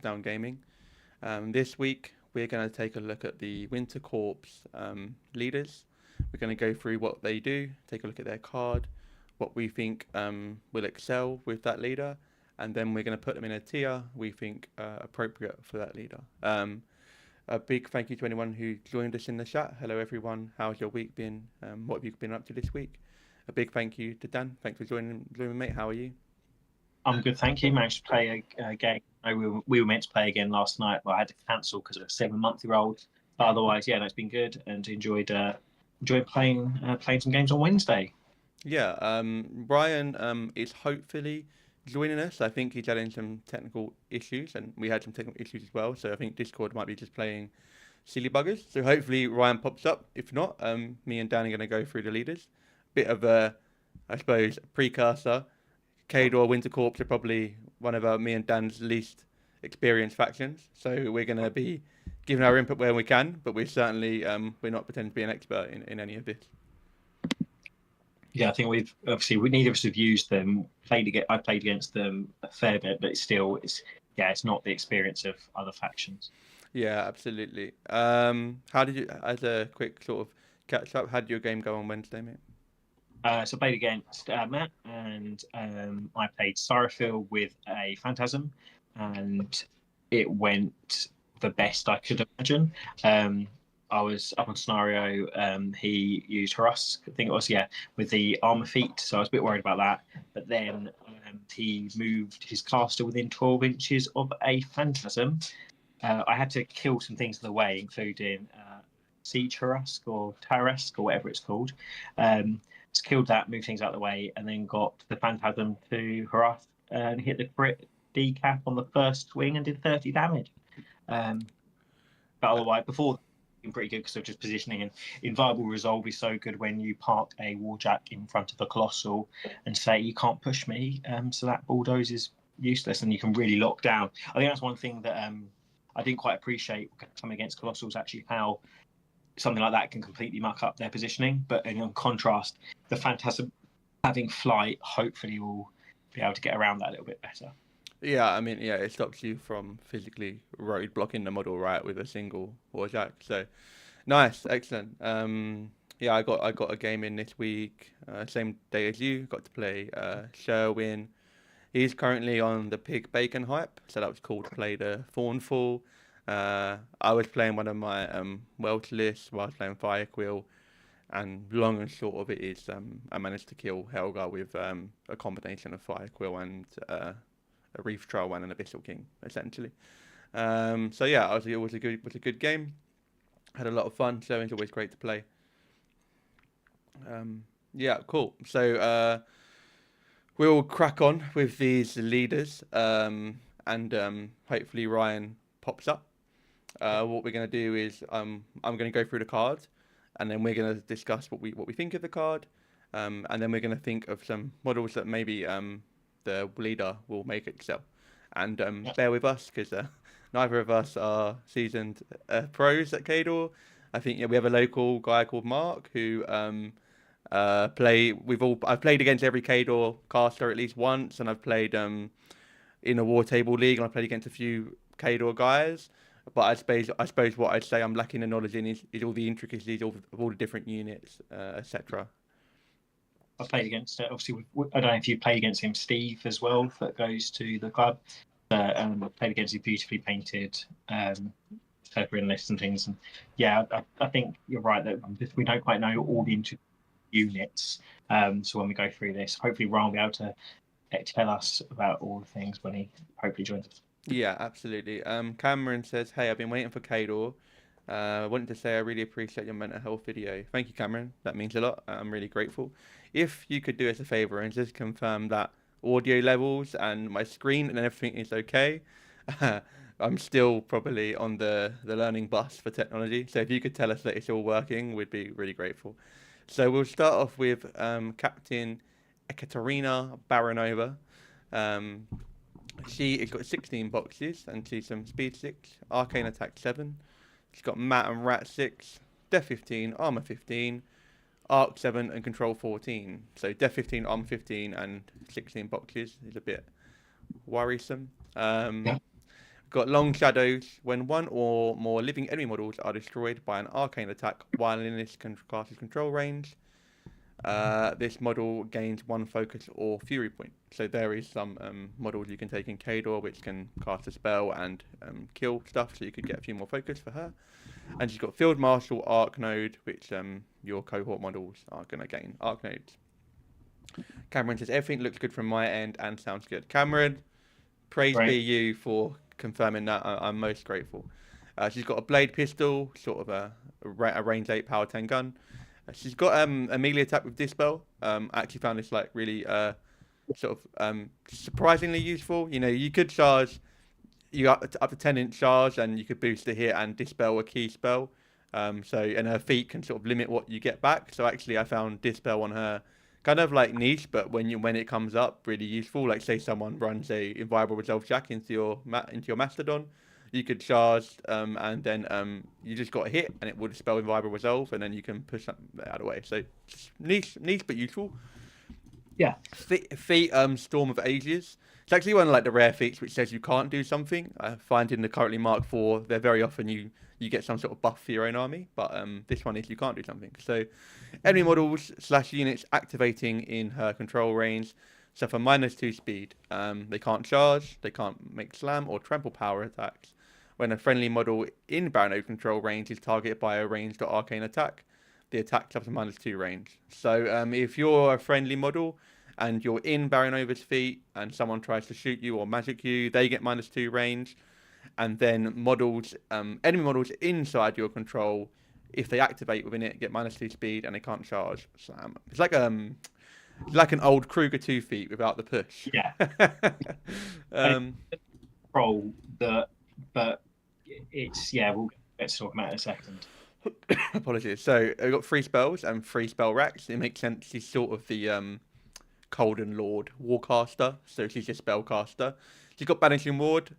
Down Gaming. This week, we're going to take a look at the Winter Korps leaders. We're going to go through what they do, take a look at their card, what we think will excel with that leader, and then we're going to put them in a tier we think appropriate for that leader. A big thank you to anyone who joined us in the chat. Hello, everyone. How's your week been? What have you been up to this week? A big thank you to Dan. Thanks for joining, mate. How are you? I'm good, thank you. Managed to play a game. We were meant to play again last night, but I had to cancel because of a 7-month-year-old. But otherwise, yeah, it's been good and enjoyed playing some games on Wednesday. Yeah, Brian is hopefully joining us. I think he's having some technical issues, and we had some technical issues as well. So I think Discord might be just playing silly buggers. So hopefully Ryan pops up. If not, me and Dan are going to go through the leaders. Bit of a, I suppose, precursor. Khador Winter Korps are probably one of me and Dan's least experienced factions. So we're going to be giving our input where we can, but we're certainly we're not pretending to be an expert in any of this. Yeah, I think neither of us have used them. I played against them a fair bit, but it's not the experience of other factions. Yeah, absolutely. How did you, as a quick sort of catch up, how did your game go on Wednesday, mate? So I played against Matt, and I played Savaryn with a Phantasm, and it went the best I could imagine. I was up on scenario. He used Harass, I think it was, with the armor feat. So I was a bit worried about that. But then he moved his caster within 12 inches of a Phantasm. I had to kill some things in the way, including Siege Harass or Tarask or whatever it's called. Just killed that, moved things out of the way, and then got the Phantasm to harass and hit the crit decap on the first swing and did 30 damage. But otherwise, before been pretty good because of just positioning, and Inviolable Resolve is so good when you park a Warjack in front of a Colossal and say you can't push me, so that bulldoze is useless and you can really lock down. I think that's one thing that I didn't quite appreciate coming against Colossals, actually, how something like that can completely muck up their positioning. But in contrast, the Phantasm having flight hopefully will be able to get around that a little bit better. Yeah, I mean, it stops you from physically road blocking the model, right, with a single Warjack. So nice, excellent. I got a game in this week, same day as you. Got to play Sherwin. He's currently on the pig bacon hype, so that was cool to play the Thornfall. I was playing one of my Welsh lists while I was playing Firequill, and long and short of it is I managed to kill Helga with a combination of Firequill and a Reef Trial and an Abyssal King, essentially. It was a good game. Had a lot of fun. So it's always great to play. Cool. So we'll crack on with these leaders, and hopefully Ryan pops up. What we're going to do is I'm going to go through the card, and then we're going to discuss what we think of the card, and then we're going to think of some models that maybe the leader will make excel. And bear with us because neither of us are seasoned pros at Khador. I think we have a local guy called Mark who I've played against every Khador caster at least once, and I've played in a War Table League, and I've played against a few Khador guys. But I suppose what I'd say I'm lacking the knowledge in is all the intricacies of all the different units, etc. I played against, obviously, I don't know if you played against him, Steve, as well, that goes to the club. Played against his beautifully painted Savaryn lists and things. And yeah, I think you're right that we don't quite know all the units. So when we go through this, hopefully Ron will be able to tell us about all the things when he hopefully joins us. Yeah, absolutely. Cameron says, "Hey, I've been waiting for Khador. I wanted to say I really appreciate your mental health video." Thank you, Cameron. That means a lot. I'm really grateful. If you could do us a favour and just confirm that audio levels and my screen and everything is okay. I'm still probably on the learning bus for technology. So if you could tell us that it's all working, we'd be really grateful. So we'll start off with Captain Eaterina Baranova. She has got 16 boxes and she's some speed 6, arcane attack 7. She's got mat and rat 6, def 15, armor 15, arc 7 and control 14. So def 15, armor 15 and 16 boxes is a bit worrisome. We've Got long shadows. When one or more living enemy models are destroyed by an arcane attack while in this class's control range, this model gains 1 focus or fury point. So there is some models you can take in Khador which can cast a spell and kill stuff, so you could get a few more focus for her. And she's got Field Marshal, Arc Node, which your cohort models are going to gain Arc Nodes. Cameron says, everything looks good from my end and sounds good. Cameron, praise be you for confirming that. I'm most grateful. She's got a blade pistol, sort of a range 8 power 10 gun. She's got a melee attack with Dispel. I actually found this like really surprisingly useful. You know, you could charge up to 10-inch charge, and you could boost the hit and Dispel a key spell. And her feat can sort of limit what you get back. So actually, I found Dispel on her kind of like niche, but when it comes up, really useful. Like say someone runs a Inviolable Resolve Jack into your Mastodon, you could charge and then you just got a hit and it would spell Inviolable Resolve, and then you can push that out of the way. So niche but useful. Yeah. Feat Storm of Ages. It's actually one of like the rare feats which says you can't do something. I find in the currently Mark 4, they're very often you get some sort of buff for your own army, but this one is you can't do something. So enemy models / units activating in her control range suffer -2 speed. They can't charge, they can't make slam or trample power attacks. When a friendly model in Baranova control range is targeted by a ranged or arcane attack, the attack suffers -2 range. So if you're a friendly model and you're in Baranova's feet and someone tries to shoot you or magic you, they get -2 range. And then models, enemy models inside your control, if they activate within it, get -2 speed and they can't charge. Slam. It's like an old Kruger 2 feat without the push. Yeah. Control that, but it's we'll get to talk about it in a second. Apologies. So we've got 3 spells and 3 spell racks. It makes sense. She's sort of the Colden Lord Warcaster, so she's a spellcaster. She's got Banishing Ward,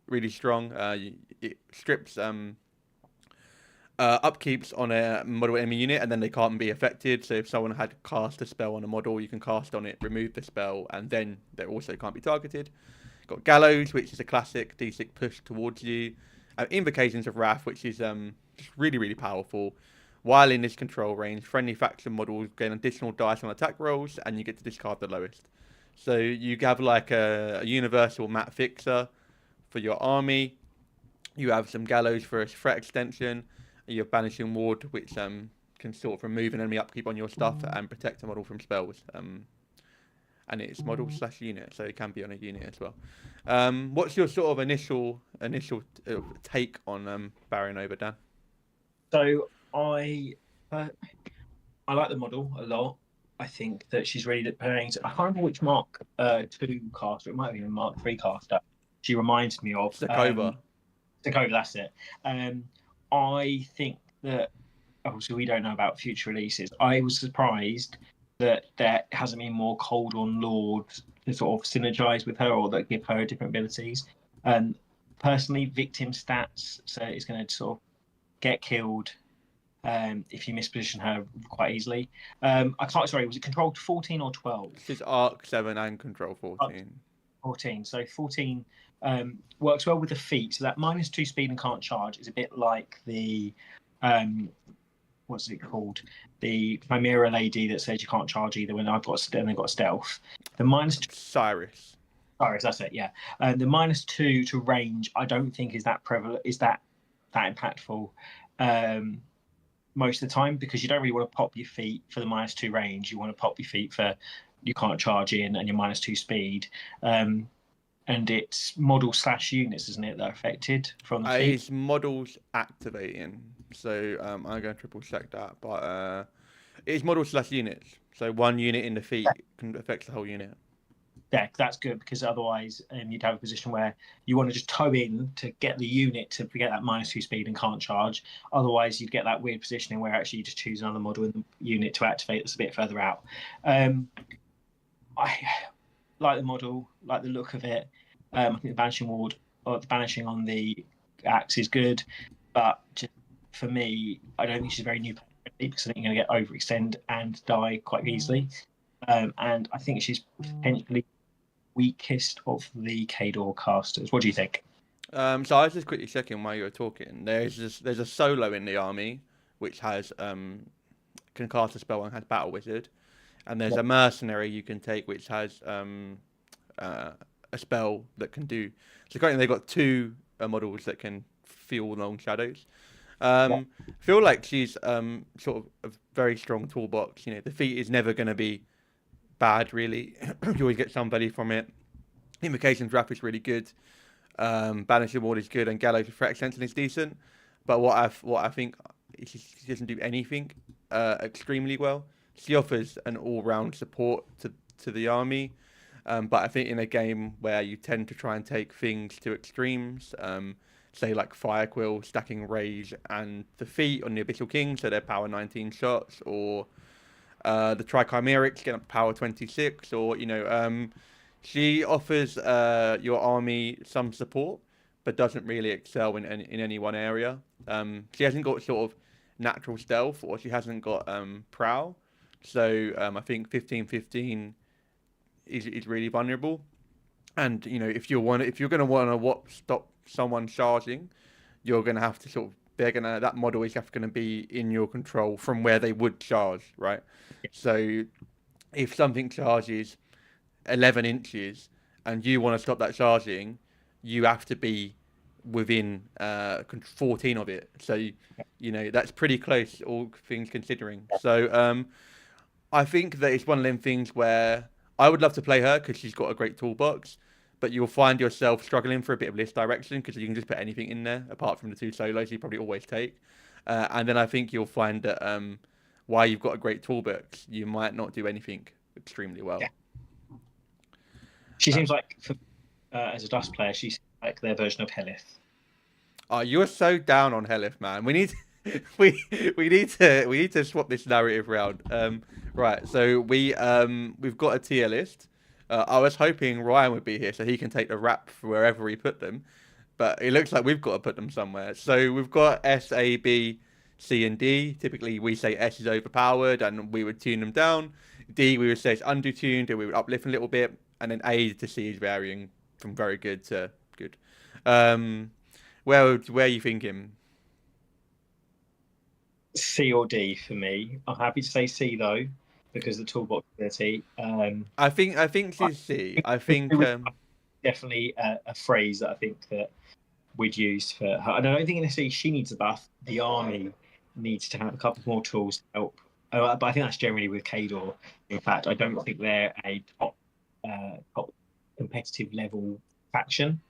really strong. It strips upkeeps on a model enemy unit, and then they can't be affected. So if someone had cast a spell on a model, you can cast on it, remove the spell, and then they also can't be targeted. Got Gallows, which is a classic D6 push towards you. Invocations of Wrath, which is just really, really powerful. While in this control range, friendly faction models gain additional dice on attack rolls, and you get to discard the lowest. So you have like a universal map fixer for your army. You have some Gallows for a threat extension. You have Banishing Ward, which can sort of remove an enemy upkeep on your stuff and protect a model from spells. And it's model / unit, so it can be on a unit as well. What's your sort of initial take on Baranova, Dan? So I like the model a lot. I think that she's really playing. I can't remember which Mark 2 caster. It might be a Mark 3 caster. She reminds me of Sikora. Sikora, that's it. I think that obviously we don't know about future releases. I was surprised that there hasn't been more Koldon Lord to sort of synergize with her or that give her different abilities. Personally, victim stats, so it's going to sort of get killed if you misposition her quite easily. Was it control 14 or 12? This is Arc 7 and control 14. 14. So 14 works well with the feat. So that -2 speed and can't charge is a bit like the what's it called? The Chimera lady that says you can't charge either when they've got stealth. The Cyrus, that's it. Yeah. The -2 to range, I don't think is that prevalent. Is that impactful? Most of the time, because you don't really want to pop your feet for the -2 range. You want to pop your feet for you can't charge in and your -2 speed. And it's model / units, isn't it, that are affected from the feet? It's models activating. So I'm going to triple check that. But it's models / units. So one unit in the feet can affect the whole unit. Yeah, that's good, because otherwise you'd have a position where you want to just toe in to get the unit to get that -2 speed and can't charge. Otherwise, you'd get that weird positioning where actually you just choose another model in the unit to activate that's a bit further out. I like the model, like the look of it. I think the Banishing Ward or the Banishing on the axe is good, but just for me, I don't think she's very new because I think you're going to get overextend and die quite easily. And I think she's potentially weakest of the Khador casters. What do you think? So I was just quickly checking while you were talking. There's a solo in the army which has can cast a spell and has Battle Wizard, and there's Yep. a mercenary you can take which has uh, a spell that can do. So currently they've got two models that can feel long shadows. Yep. Feel like she's sort of a very strong toolbox. You know, the feat is never going to be bad really. You always get some value from it. Invocation's Wrath is really good. Banishing Ward is good, and Gallows Reflect Sentinel is decent. But what I think is she doesn't do anything extremely well. She offers an all-round support to the army, but I think in a game where you tend to try and take things to extremes, say like Firequill stacking Rage and Defeat on the Abyssal King, so they're power 19 shots, or the Trichimerics get up power 26, or she offers your army some support, but doesn't really excel in any one area. She hasn't got sort of natural stealth, or she hasn't got prowl. So I think 15-15 is really vulnerable. And if you're going to want to stop someone charging, you're going to have to that model is going to be in your control from where they would charge, right? So if something charges 11 inches and you want to stop that charging, you have to be within 14 of it. So that's pretty close, all things considering. So I think that it's one of them things where I would love to play her because she's got a great toolbox, but you'll find yourself struggling for a bit of list direction because you can just put anything in there apart from the two solos you probably always take. And then I think you'll find that while you've got a great toolbox, you might not do anything extremely well. Yeah. She seems like, as a Dust player, she's like their version of Helith. Oh, you're so down on Helith, man. We need we need to swap this narrative around. Right, so we've got a tier list. I was hoping Ryan would be here so he can take the rap for wherever we put them, but it looks like we've got to put them somewhere. So we've got S, A, B, C, and D. Typically, we say S is overpowered, and we would tune them down. D, we would say it's undertuned, and we would uplift a little bit. And then A to C is varying from very good to good. Where are you thinking? C or D for me. I'm happy to say C though, because the toolbox ability. I think she's C. I think definitely a phrase that I think that we'd use for her. And I don't think necessarily she needs a buff. The army needs to have a couple more tools to help. But I think that's generally with Khador. In fact, I don't think they're a top competitive level faction.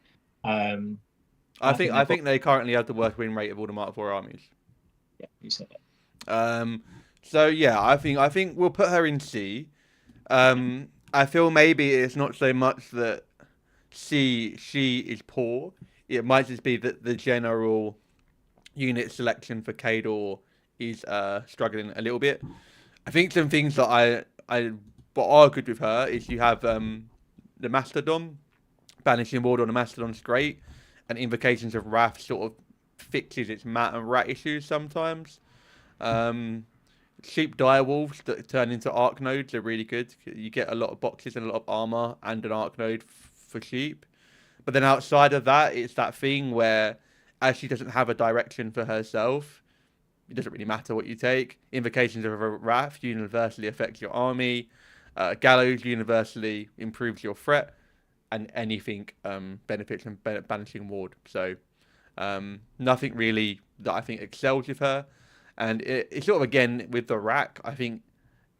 I think they currently have the worst win rate of all the Mark IV armies. Yeah, you said it. So yeah, I think we'll put her in C. I feel maybe it's not so much that she is poor. It might just be that the general unit selection for Khador is struggling a little bit. I think some things that what are good with her is you have the Mastodon. Banishing Ward on the Mastodon's great, and Invocations of Wrath sort of fixes its mat and rat issues sometimes. Sheep direwolves that turn into arc nodes are really good. You get a lot of boxes and a lot of armor and an arc node for sheep. But then outside of that, it's that thing where as she doesn't have a direction for herself, it doesn't really matter what you take. Invocations of Wrath universally affects your army. Gallows universally improves your threat, and anything benefits from banishing Ward. So nothing really that I think excels with her. And it's sort of, again, with the rack, I think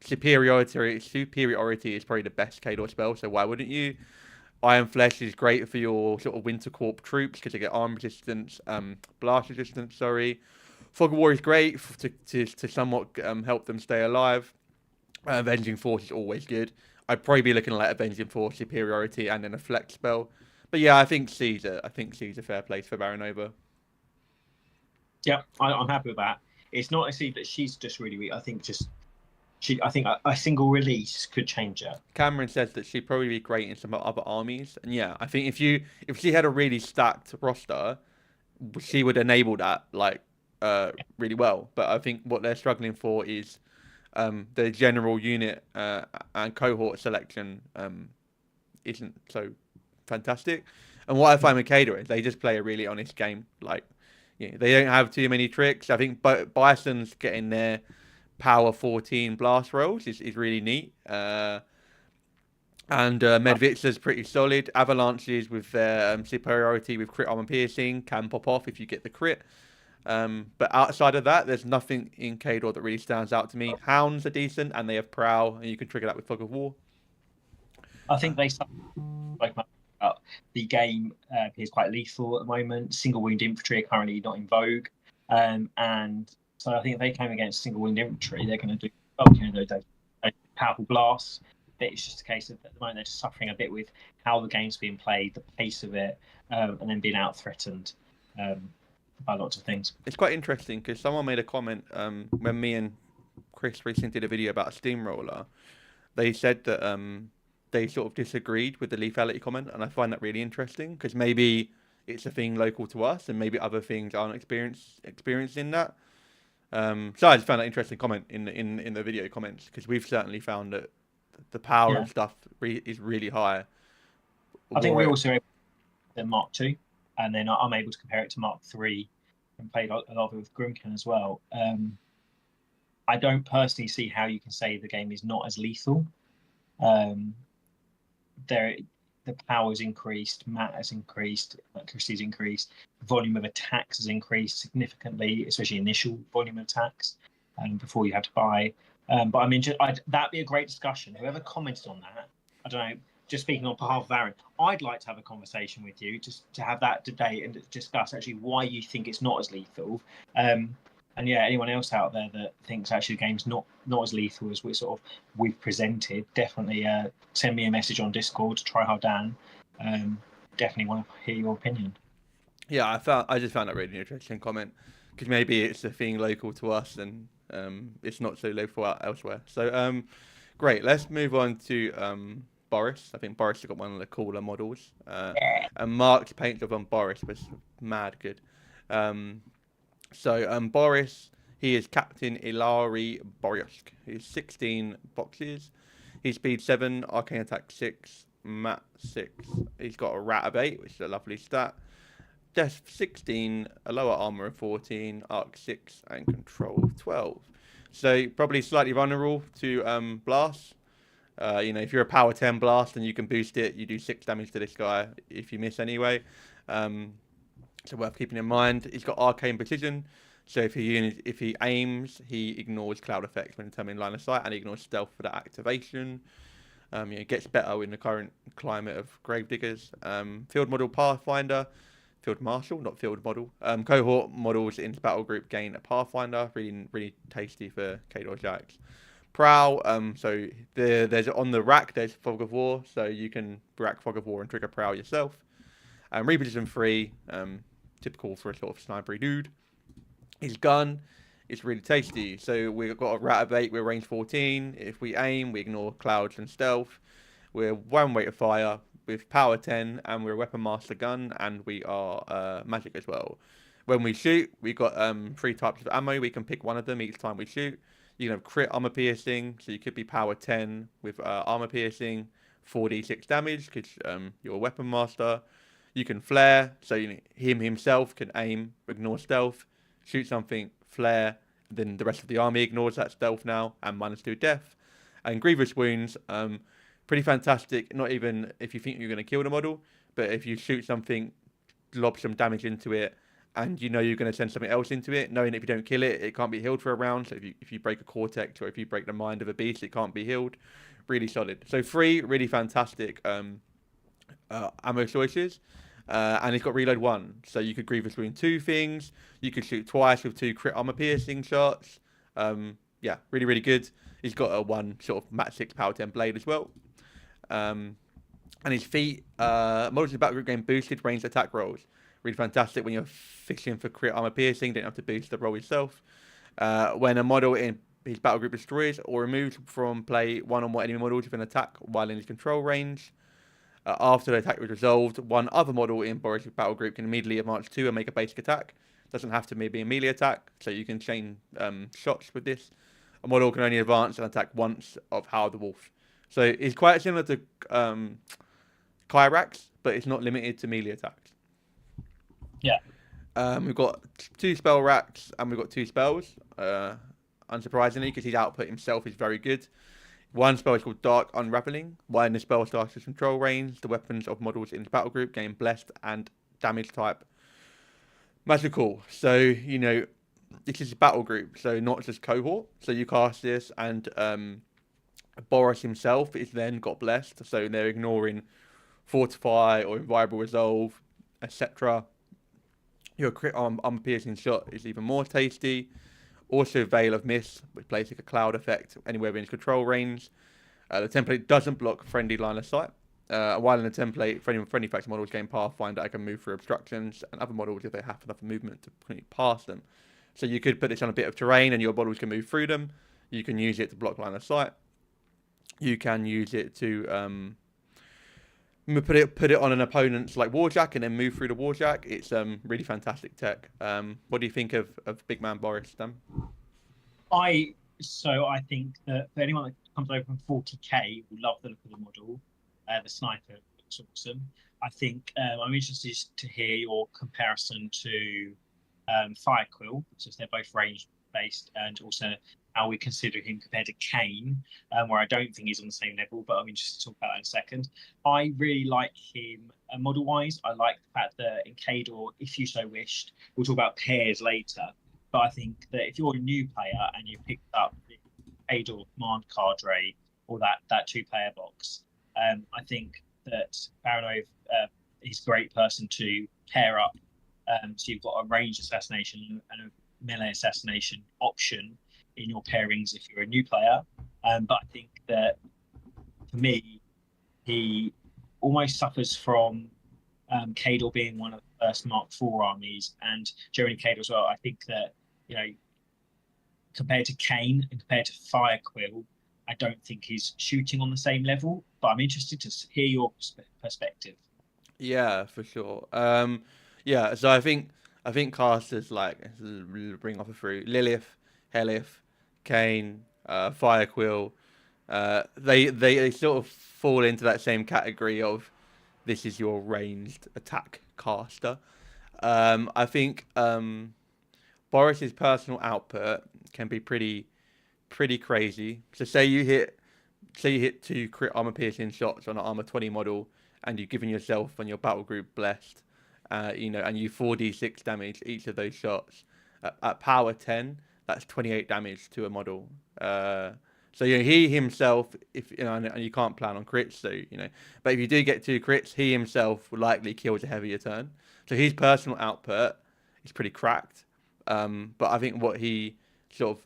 superiority is probably the best Khador spell, so why wouldn't you? Iron Flesh is great for your sort of Winter Korps troops because they get arm resistance, blast resistance, sorry. Fog of War is great to somewhat help them stay alive. Avenging Force is always good. I'd probably be looking at Avenging Force superiority and then a flex spell. But yeah, I think C's a fair place for Baranova. Yeah, I'm happy with that. It's not actually that she's just really weak. I think a single release could change her. Cameron says that she'd probably be great in some other armies, and yeah, I think if she had a really stacked roster, she would enable that really well. But I think what they're struggling for is the general unit and cohort selection isn't so fantastic. And what I find with Kader is they just play a really honest game. Like, they don't have too many tricks. I think Bison's getting their power 14 blast rolls is really neat. And Medvitsa's pretty solid. Avalanches with their superiority with crit armor piercing can pop off if you get the crit. But outside of that, there's nothing in Kador that really stands out to me. Hounds are decent, and they have Prowl, and you can trigger that with Fog of War. I think they like the game appears quite lethal at the moment. Single wound infantry are currently not in vogue, and so I think if they came against single wound infantry, they're going to do those powerful blasts. But it's just a case of at the moment they're just suffering a bit with how the game's being played, the pace of it, and then being out threatened by lots of things. It's quite interesting because someone made a comment when me and Chris recently did a video about a steamroller. They said that they sort of disagreed with the lethality comment, and I find that really interesting because maybe it's a thing local to us, and maybe other things aren't experiencing that. So I just found that interesting comment in the video comments because we've certainly found that the power of stuff is really high. I think we're also able to Mark II, and then I'm able to compare it to Mark III and played a lot of it with Grimkin as well. I don't personally see how you can say the game is not as lethal. The power's increased, mat has increased, accuracy's increased, volume of attacks has increased significantly, especially initial volume of attacks, before you have to buy. But I mean, that'd be a great discussion. Whoever commented on that, I don't know, just speaking on behalf of Aaron, I'd like to have a conversation with you, just to have that debate and discuss actually why you think it's not as lethal. And yeah, anyone else out there that thinks actually the game's not as lethal as we've presented, definitely send me a message on Discord, TryHardDan. Definitely want to hear your opinion. Yeah, I just found that really interesting comment because maybe it's a thing local to us and it's not so local elsewhere. So great, let's move on to Boris. I think Boris has got one of the cooler models. And Mark's paint job on Boris was mad good. So Boris, he is Captain Ilari Borisyuk. He's 16 boxes. He's speed 7, arcane attack 6, mat 6. He's got a rat of 8, which is a lovely stat. Death 16, a lower armor of 14, arc 6, and control of 12. So probably slightly vulnerable to blast. If you're a power 10 blast and you can boost it, you do 6 damage to this guy if you miss anyway. So worth keeping in mind. He's got arcane precision, so if he aims, he ignores cloud effects when determining line of sight, and he ignores stealth for that activation. It gets better in the current climate of Gravediggers. Field model Pathfinder, Field Marshal, not Field model. Cohort models in battle group gain a Pathfinder, really tasty for Kador Jacks. Prowl, so there's on the rack there's Fog of War, so you can rack Fog of War and trigger Prowl yourself. Reposition 3, typical for a sort of snipery dude. His gun is really tasty. So we've got a rat of 8, we're range 14. If we aim, we ignore clouds and stealth. We're 1 rate of fire with power 10, and we're a weapon master gun, and we are magic as well. When we shoot, we've got 3 types of ammo. We can pick one of them each time we shoot. You can have crit armor piercing, so you could be power 10 with armor piercing, 4d6 damage because you're a weapon master. You can flare, so him himself can aim, ignore stealth, shoot something, flare, then the rest of the army ignores that stealth now, and -2 death. And grievous wounds, pretty fantastic, not even if you think you're going to kill the model, but if you shoot something, lob some damage into it, and you know you're going to send something else into it, knowing if you don't kill it, it can't be healed for a round, so if you break a cortex or if you break the mind of a beast, it can't be healed. Really solid. So 3 really fantastic ammo choices. And he's got reload 1, so you could grievous wound 2 things. You could shoot twice with 2 crit armor piercing shots. Really good. He's got a 1 sort of mat 6 power 10 blade as well. And his feet, models in the battle group gain boosted ranged attack rolls. Really fantastic when you're fishing for crit armor piercing. Don't have to boost the roll yourself. When a model in his battle group destroys or removes from play one or more enemy models with an attack while in his control range. After the attack was resolved, one other model in Boris's battle group can immediately advance 2 and make a basic attack. Doesn't have to be a melee attack, so you can chain shots with this. A model can only advance and attack once of Howard the Wolf. So it's quite similar to Kyrax, but it's not limited to melee attacks. Yeah. We've got 2 spell racks and we've got 2 spells. Unsurprisingly, because his output himself is very good. One spell is called Dark Unraveling. When the spell starts with control range, the weapons of models in the battle group gain blessed and damage type magical. So, you know, this is a battle group, so not just cohort. So you cast this, and Boris himself is then got blessed. So they're ignoring Fortify or Inviolable Resolve, etc. Your crit armor piercing shot is even more tasty. Also, Veil of Mist, which plays like a cloud effect anywhere within its control range. The template doesn't block friendly line of sight. While in the template, friendly faction models gain Pathfinder, I can move through obstructions, and other models, if they have enough movement, to put it past them. So you could put this on a bit of terrain, and your models can move through them. You can use it to block line of sight. You can use it to put it on an opponent's like Warjack, and then move through the Warjack. It's really fantastic tech. What do you think of Big Man Boris, Dan? I think that for anyone that comes over from 40k will love the look of the model. The sniper looks awesome. I think I'm interested to hear your comparison to Firequill, because they're both range based, and also how we consider him compared to Kane, where I don't think he's on the same level, but I'm interested to talk about that in a second. I really like him model wise. I like the fact that in Kador, if you so wished, we'll talk about pairs later. But I think that if you're a new player and you picked up the Kador command cadre or that 2-player box, I think that Baranova is a great person to pair up. So you've got a ranged assassination and a melee assassination option in your pairings if you're a new player. But I think that for me, he almost suffers from Kador being one of the first Mark IV armies, and Jeremy Kador as well. I think that, you know, compared to Kane and compared to Firequill, I don't think he's shooting on the same level, but I'm interested to hear your perspective. Yeah, for sure. Yeah, so I think casters like, bring off a few: Lilith, Helith, Kane, Firequill. They sort of fall into that same category of this is your ranged attack caster. I think Boris's personal output can be pretty crazy. So say you hit 2 crit armor piercing shots on an armor 20 model, and you've given yourself and your battle group blessed, you know, and you 4d6 damage each of those shots. At power 10, that's 28 damage to a model. So, you know, he himself, if you know, and you can't plan on crits, so, you know, but if you do get 2 crits, he himself will likely kill a heavier turn. So his personal output is pretty cracked. But I think what he sort of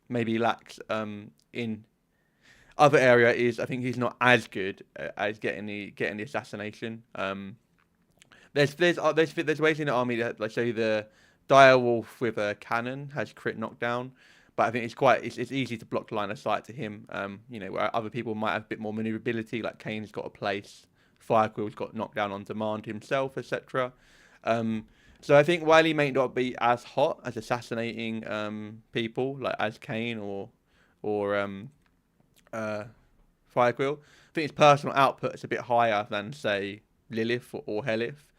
maybe lacks in other area is, I think he's not as good as getting the assassination. There's ways in the army that, like, say, the direwolf with a cannon has crit knockdown, but I think it's easy to block line of sight to him. You know, where other people might have a bit more maneuverability, like Kane's got a place, Firequill's got knockdown on demand himself, etc. So I think while he may not be as hot as assassinating people like as Kane or Firequill, I think his personal output is a bit higher than, say, Lilith or Helith.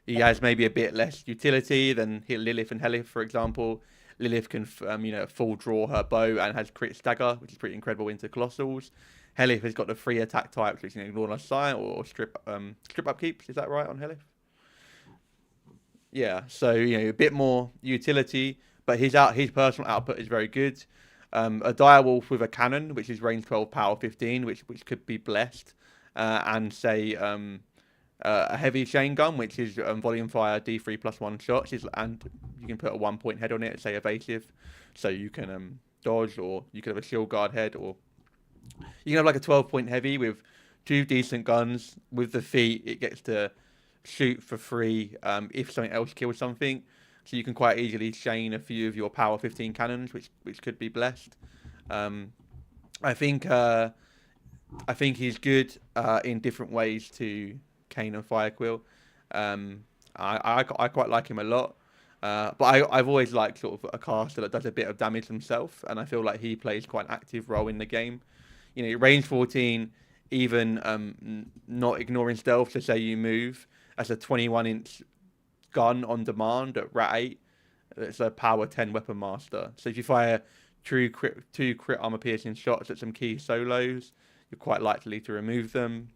He has maybe a bit less utility than Lilith and Helith, for example. Lilith can, you know, full draw her bow and has crit stagger, which is pretty incredible into Colossals. Helith has got the 3 attack types, which can ignore line of sight or strip upkeeps. Is that right on Helith? Yeah, so, you know, a bit more utility, but his personal output is very good. A direwolf with a cannon, which is range 12, power 15, which could be blessed, and say a heavy chain gun, which is volume fire, D3 plus 1 shots, and you can put a 1-point head on it, say evasive, so you can dodge, or you could have a shield guard head, or you can have like a 12-point heavy with 2 decent guns. With the feet, it gets to shoot for free if something else kills something, so you can quite easily chain a few of your power 15 cannons, which could be blessed. I think he's good in different ways to Kane and Firequill. I quite like him a lot, but I've always liked sort of a caster that does a bit of damage himself, and I feel like he plays quite an active role in the game. You know, range 14 even not ignoring stealth. So say you move as a 21-inch gun on demand at Rat 8, it's a power 10 weapon master. So if you fire two crit armor piercing shots at some key solos, you're quite likely to remove them.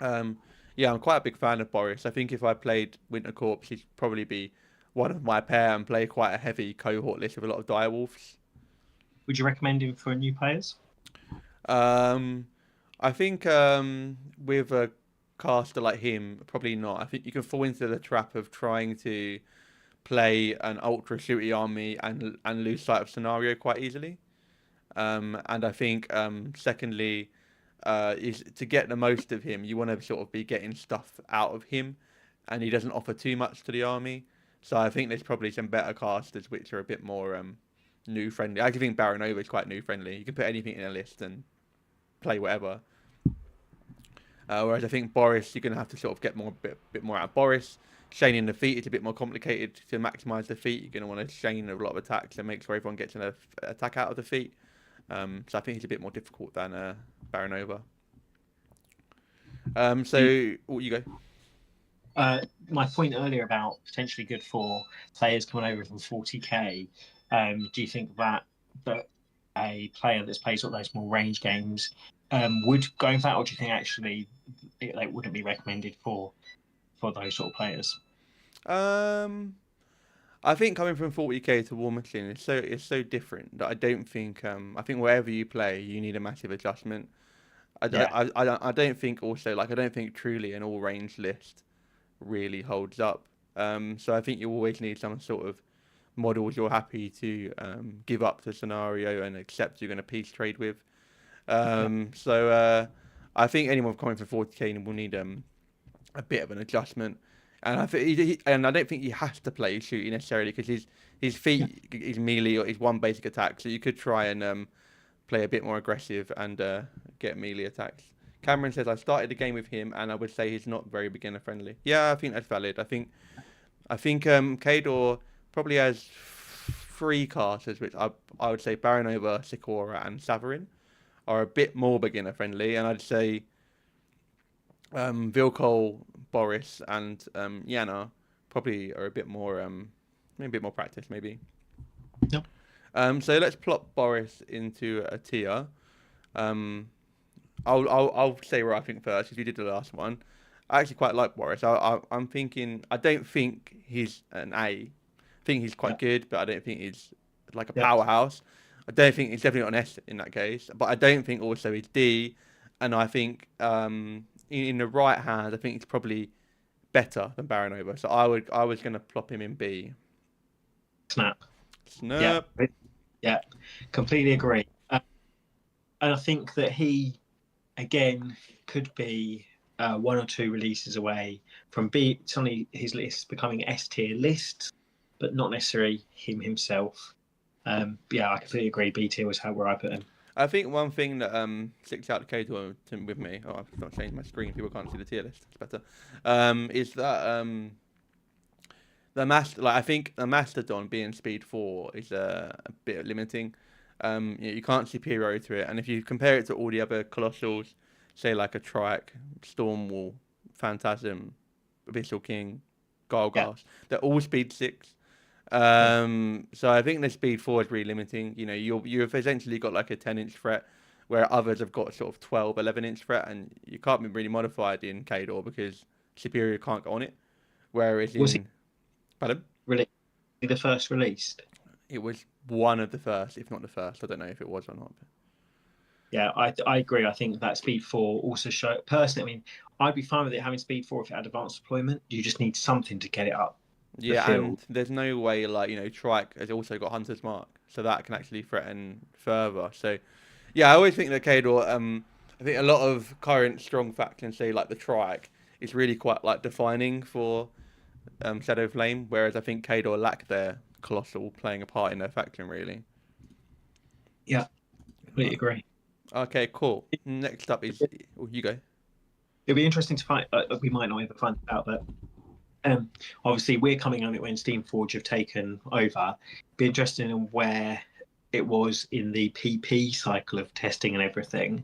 Yeah, I'm quite a big fan of Boris. I think if I played Winter Korps, he'd probably be one of my pair and play quite a heavy cohort list with a lot of direwolves. Would you recommend him for new players? I think with a caster like him, probably not. I think you can fall into the trap of trying to play an ultra shooty army and lose sight of scenario quite easily. And I think secondly, is to get the most of him, you want to sort of be getting stuff out of him, and he doesn't offer too much to the army. So I think there's probably some better casters which are a bit more new friendly. I actually think Baranova is quite new friendly. You can put anything in a list and play whatever. Whereas I think Boris, you're going to have to sort of get bit more out of Boris. Chaining the feet is a bit more complicated to maximise the feet. You're going to want to chain a lot of attacks and make sure everyone gets an attack out of the feet. So I think it's a bit more difficult than Baranova. You go. My point earlier about potentially good for players coming over from 40k. Do you think that a player that's played sort of those more range games would go in that, or do you think actually it wouldn't be recommended for those sort of players? I think coming from 40k to Warmachine is so different that I don't think I think wherever you play you need a massive adjustment. I don't think also I don't think truly an all range list really holds up. So I think you always need some sort of models you're happy to give up to scenario and accept you're going to peace trade with. So I think anyone coming from 40k will need a bit of an adjustment. And I think I don't think he has to play shooting necessarily because his feet is melee or his one basic attack. So you could try and play a bit more aggressive and get melee attacks. Cameron says I started the game with him and I would say he's not very beginner friendly. Yeah, I think that's valid. I think Kador probably has 3 casters, which I would say Baranova, Sikora, and Savaryn are a bit more beginner friendly, and I'd say Vilkul, Boris, and Yana probably are a bit more maybe a bit more practice maybe. Yep. So let's plot Boris into a tier. I'll say where I think first because you did the last one. I actually quite like Boris. I'm thinking I don't think he's an A. I think he's quite good, but I don't think he's like a powerhouse. I don't think he's definitely not an S in that case, but I don't think also he's D. And I think in the right hand, I think he's probably better than Baranova. So I was going to plop him in B. Snap. Yeah, completely agree. And I think that he, again, could be 1 or 2 releases away from B. Suddenly his list becoming S tier lists, but not necessarily him himself. I completely agree. B tier was where I put him. I think one thing that sticks out to with me, I've not changed my screen, people can't see the tier list, it's better, is that I think the Mastodon being speed 4 is a bit limiting. You can't superior to it, and if you compare it to all the other Colossals, say like a Trike, Stormwall, Phantasm, Abyssal King, Gargast, they're all speed 6. So I think the speed 4 is really limiting. You know, you've essentially got like a 10-inch threat, where others have got sort of 12, 11-inch threat, and you can't be really modified in Kador because Superior can't go on it. Whereas pardon? Really, the first released. It was one of the first, if not the first. I don't know if it was or not. But... Yeah, I agree. I think that speed 4 also show. Personally, I mean, I'd be fine with it having speed 4 if it had advanced deployment. You just need something to get it up. Yeah, and there's no way, Trike has also got Hunter's Mark, so that can actually threaten further. So, yeah, I always think that Kador, I think a lot of current strong factions say, like, the Trike is really quite, defining for Shadow Flame, whereas I think Kador lack their Colossal playing a part in their faction, really. Yeah, completely agree. Okay, cool. Next up is... you go. It'll be interesting to find... we might not ever find out, but... obviously, we're coming on it when Steamforge have taken over. Be interested in where it was in the PP cycle of testing and everything.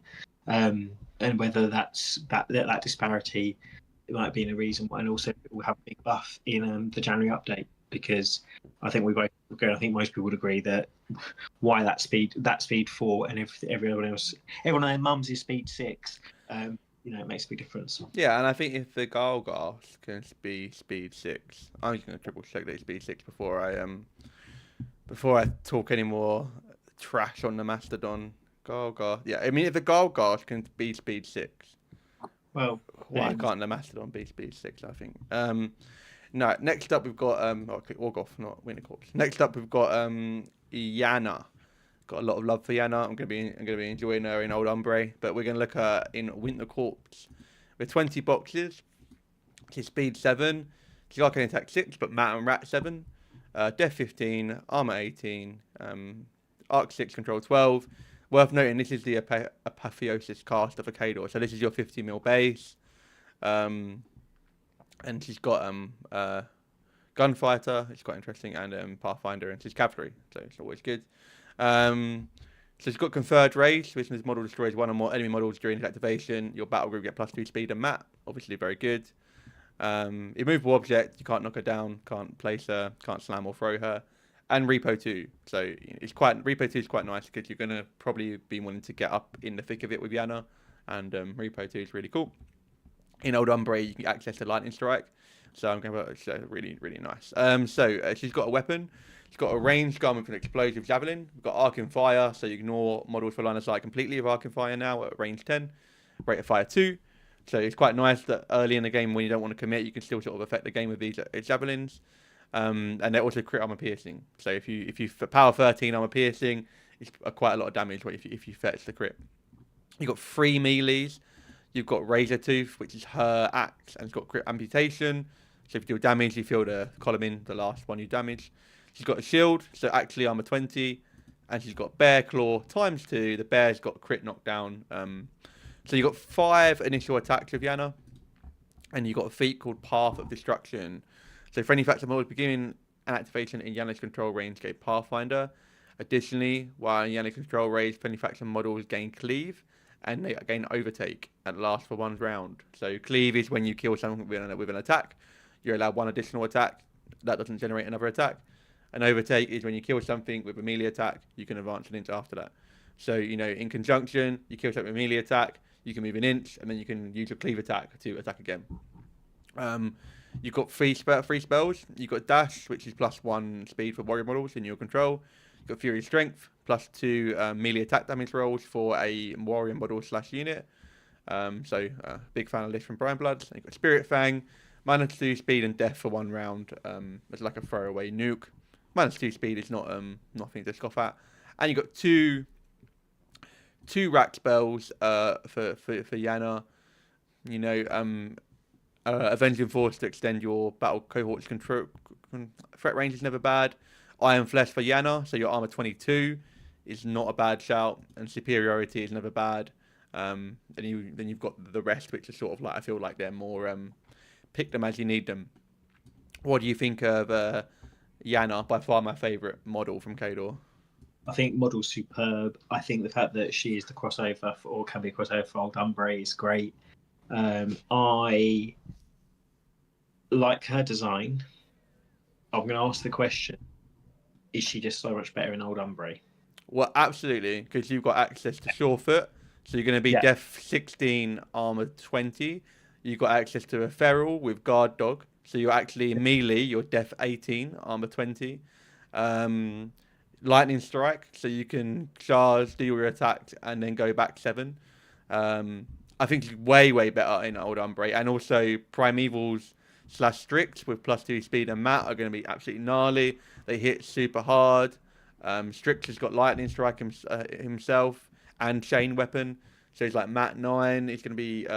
and whether that disparity might be in a reason, and also we'll have a big buff in the January update, because I think I think most people would agree that why that speed 4 and everyone else, everyone and their mums is speed 6. It makes a big difference. Yeah, and I think if the Gargars can be speed 6, I'm just gonna triple check that it's speed 6 before I talk any more trash on the Mastodon. Gargar. Yeah, I mean if the Gargars can be speed 6, well, why can't the Mastodon be speed 6? I think. No. Next up we've got Orgoth, not Winter Korps. Next up we've got Yana. Got a lot of love for Yana. I'm gonna be enjoying her in Old Umbre, but we're gonna look at in Winter Korps with 20 boxes. She's speed 7. She's arcane attack 6, but Mat and Rat 7. Def 15, armor 18, arc 6, control 12. Worth noting, this is the Apotheosis caster for Khador, so this is your 50 mil base. And she's got Gunfighter, it's quite interesting, and Pathfinder, and she's Cavalry, so it's always good. So she's got Conferred Race, which means model destroys one or more enemy models during its activation. Your battle group get +2 speed and Mat, obviously very good. Immovable object, you can't knock her down, can't place her, can't slam or throw her. And Repo 2, so Repo 2 is quite nice because you're going to probably be wanting to get up in the thick of it with Yana, and Repo 2 is really cool. In Old Umbre, you can get access to Lightning Strike, so I'm going to really, really nice. She's got a weapon. She's got a ranged gun with an explosive javelin. We've got Arcing Fire, so you ignore models for line of sight completely with Arcing Fire now at range 10. Rate of fire 2. So it's quite nice that early in the game when you don't want to commit, you can still sort of affect the game with these javelins. And they're also crit armor piercing. So if you for power 13 armor piercing, it's quite a lot of damage if you fetch the crit. You've got 3 melees. You've got Razor Tooth, which is her axe, and it's got crit amputation. So if you deal damage, you feel the column in, the last one you damage. She's got a shield, so actually armor 20, and she's got Bear Claw ×2. The bear's got crit knockdown. So you've got 5 initial attacks with Yana, and you've got a feat called Path of Destruction. So for any faction models beginning an activation in Yana's control range, get Pathfinder. Additionally, while in Yana's control range, friendly faction models gain Cleave, and they gain Overtake, and last for 1 round. So Cleave is when you kill someone with an attack. You're allowed 1 additional attack. That doesn't generate another attack. And Overtake is when you kill something with a melee attack, you can advance an inch after that. So, in conjunction, you kill something with a melee attack, you can move an inch, and then you can use your Cleave attack to attack again. You've got 3 spells. You've got Dash, which is +1 speed for warrior models in your control. You've got Fury Strength, +2 melee attack damage rolls for a warrior model / unit. Big fan of this from Brian Blood. You've got Spirit Fang, -2 speed and death for 1 round. It's like a throwaway nuke. -2 speed is not nothing to scoff at. And you've got two rack spells for Yana. Avenging Force to extend your battle cohort's control. Threat range is never bad. Iron Flesh for Yana, so your armor 22 is not a bad shout, and superiority is never bad. Then you've got the rest, which is sort of like, I feel like they're more pick them as you need them. What do you think of Yana? By far my favourite model from Khador. I think model's superb. I think the fact that she is the crossover or can be a crossover for Old Umbre is great. I like her design. I'm going to ask the question: is she just so much better in Old Umbre? Well, absolutely, because you've got access to Surefoot, so you're going to be Def 16, armor 20. You've got access to a Feral with Guard Dog, so you're actually melee. You're Def 18, armor 20. Lightning Strike, so you can charge, deal your attack, and then go back 7. I think she's way better in Old Umbre, and also Primevals / Strict with +2 speed and Mat are going to be absolutely gnarly. They hit super hard. Strict has got Lightning Strike himself and Chain Weapon, so he's like Mat 9. It's going to be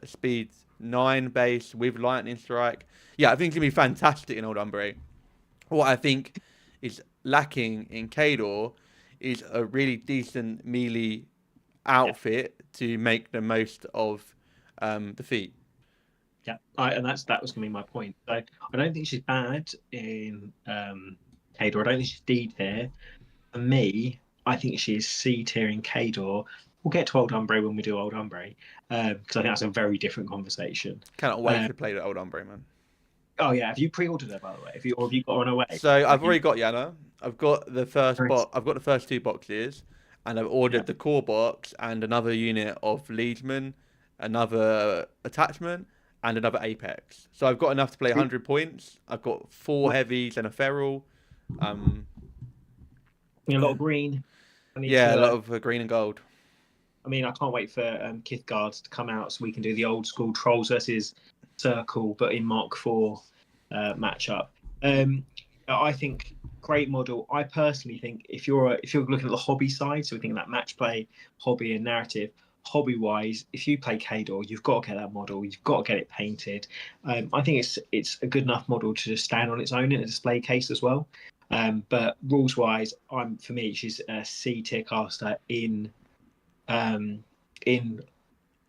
speed 9 base with Lightning Strike. Yeah, I think it's going to be fantastic in Old Umbre. What I think is lacking in Khador is a really decent melee outfit to make the most of the feat. Yeah, that was going to be my point. So I don't think she's bad in Khador. I don't think she's D tier. For me, I think she's C tier in Khador, we'll get to Old Umbre when we do Old Umbre, because I think that's a very different conversation. Cannot wait to play the Old Umbre, man. Oh yeah, have you pre-ordered her, by the way? Have you got one away? So I've already got Yana. I've got the first 2 boxes, and I've ordered the core box and another unit of Liegeman, another attachment, and another Apex. So I've got enough to play 100 points. I've got 4 heavies and a feral. A lot of green. A lot of green and gold. I mean, I can't wait for Kithgard to come out so we can do the old school Trolls versus Circle, but in Mark IV matchup. I think great model. I personally think if you're looking at the hobby side, so we think that match play, hobby, and narrative. Hobby wise, if you play Khador, you've got to get that model. You've got to get it painted. I think it's a good enough model to just stand on its own in a display case as well. But rules wise, for me, she's a C tier caster in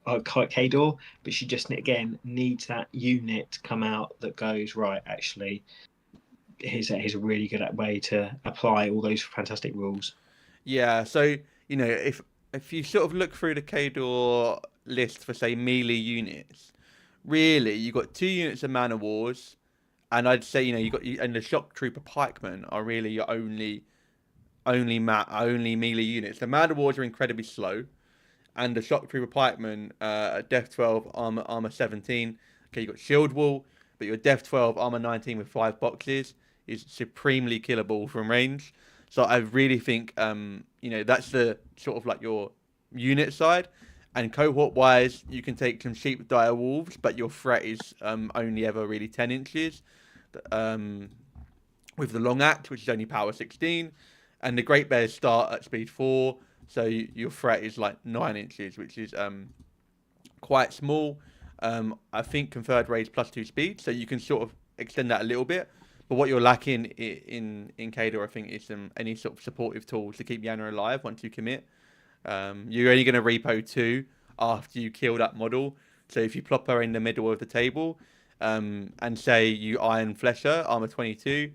Khador, but she just again needs that unit to come out that goes right. Actually, here's a really good way to apply all those fantastic rules. Yeah, so if you sort of look through the Khador list for say melee units, really you've got 2 units of Man of Wars, and I'd say and the Shock Trooper Pikemen are really your only melee units. The Man of Wars are incredibly slow, and the Shock Trooper Pikemen at Def 12 armor 17. Okay, you got Shield Wall, but your Def 12 armor 19 with 5 boxes is supremely killable from range. So I really think that's the sort of like your unit side, and cohort wise you can take some cheap dire wolves, but your threat is only ever really 10 inches. With the long axe, which is only power 16, and the Great Bears start at speed 4, so your threat is like 9 inches, which is quite small. I think conferred raise +2 speed, so you can sort of extend that a little bit. But what you're lacking in Khador, I think, is any sort of supportive tools to keep Yana alive once you commit. You're only going to repo 2 after you kill that model. So if you plop her in the middle of the table, and say you Iron Flesh her, armor 22,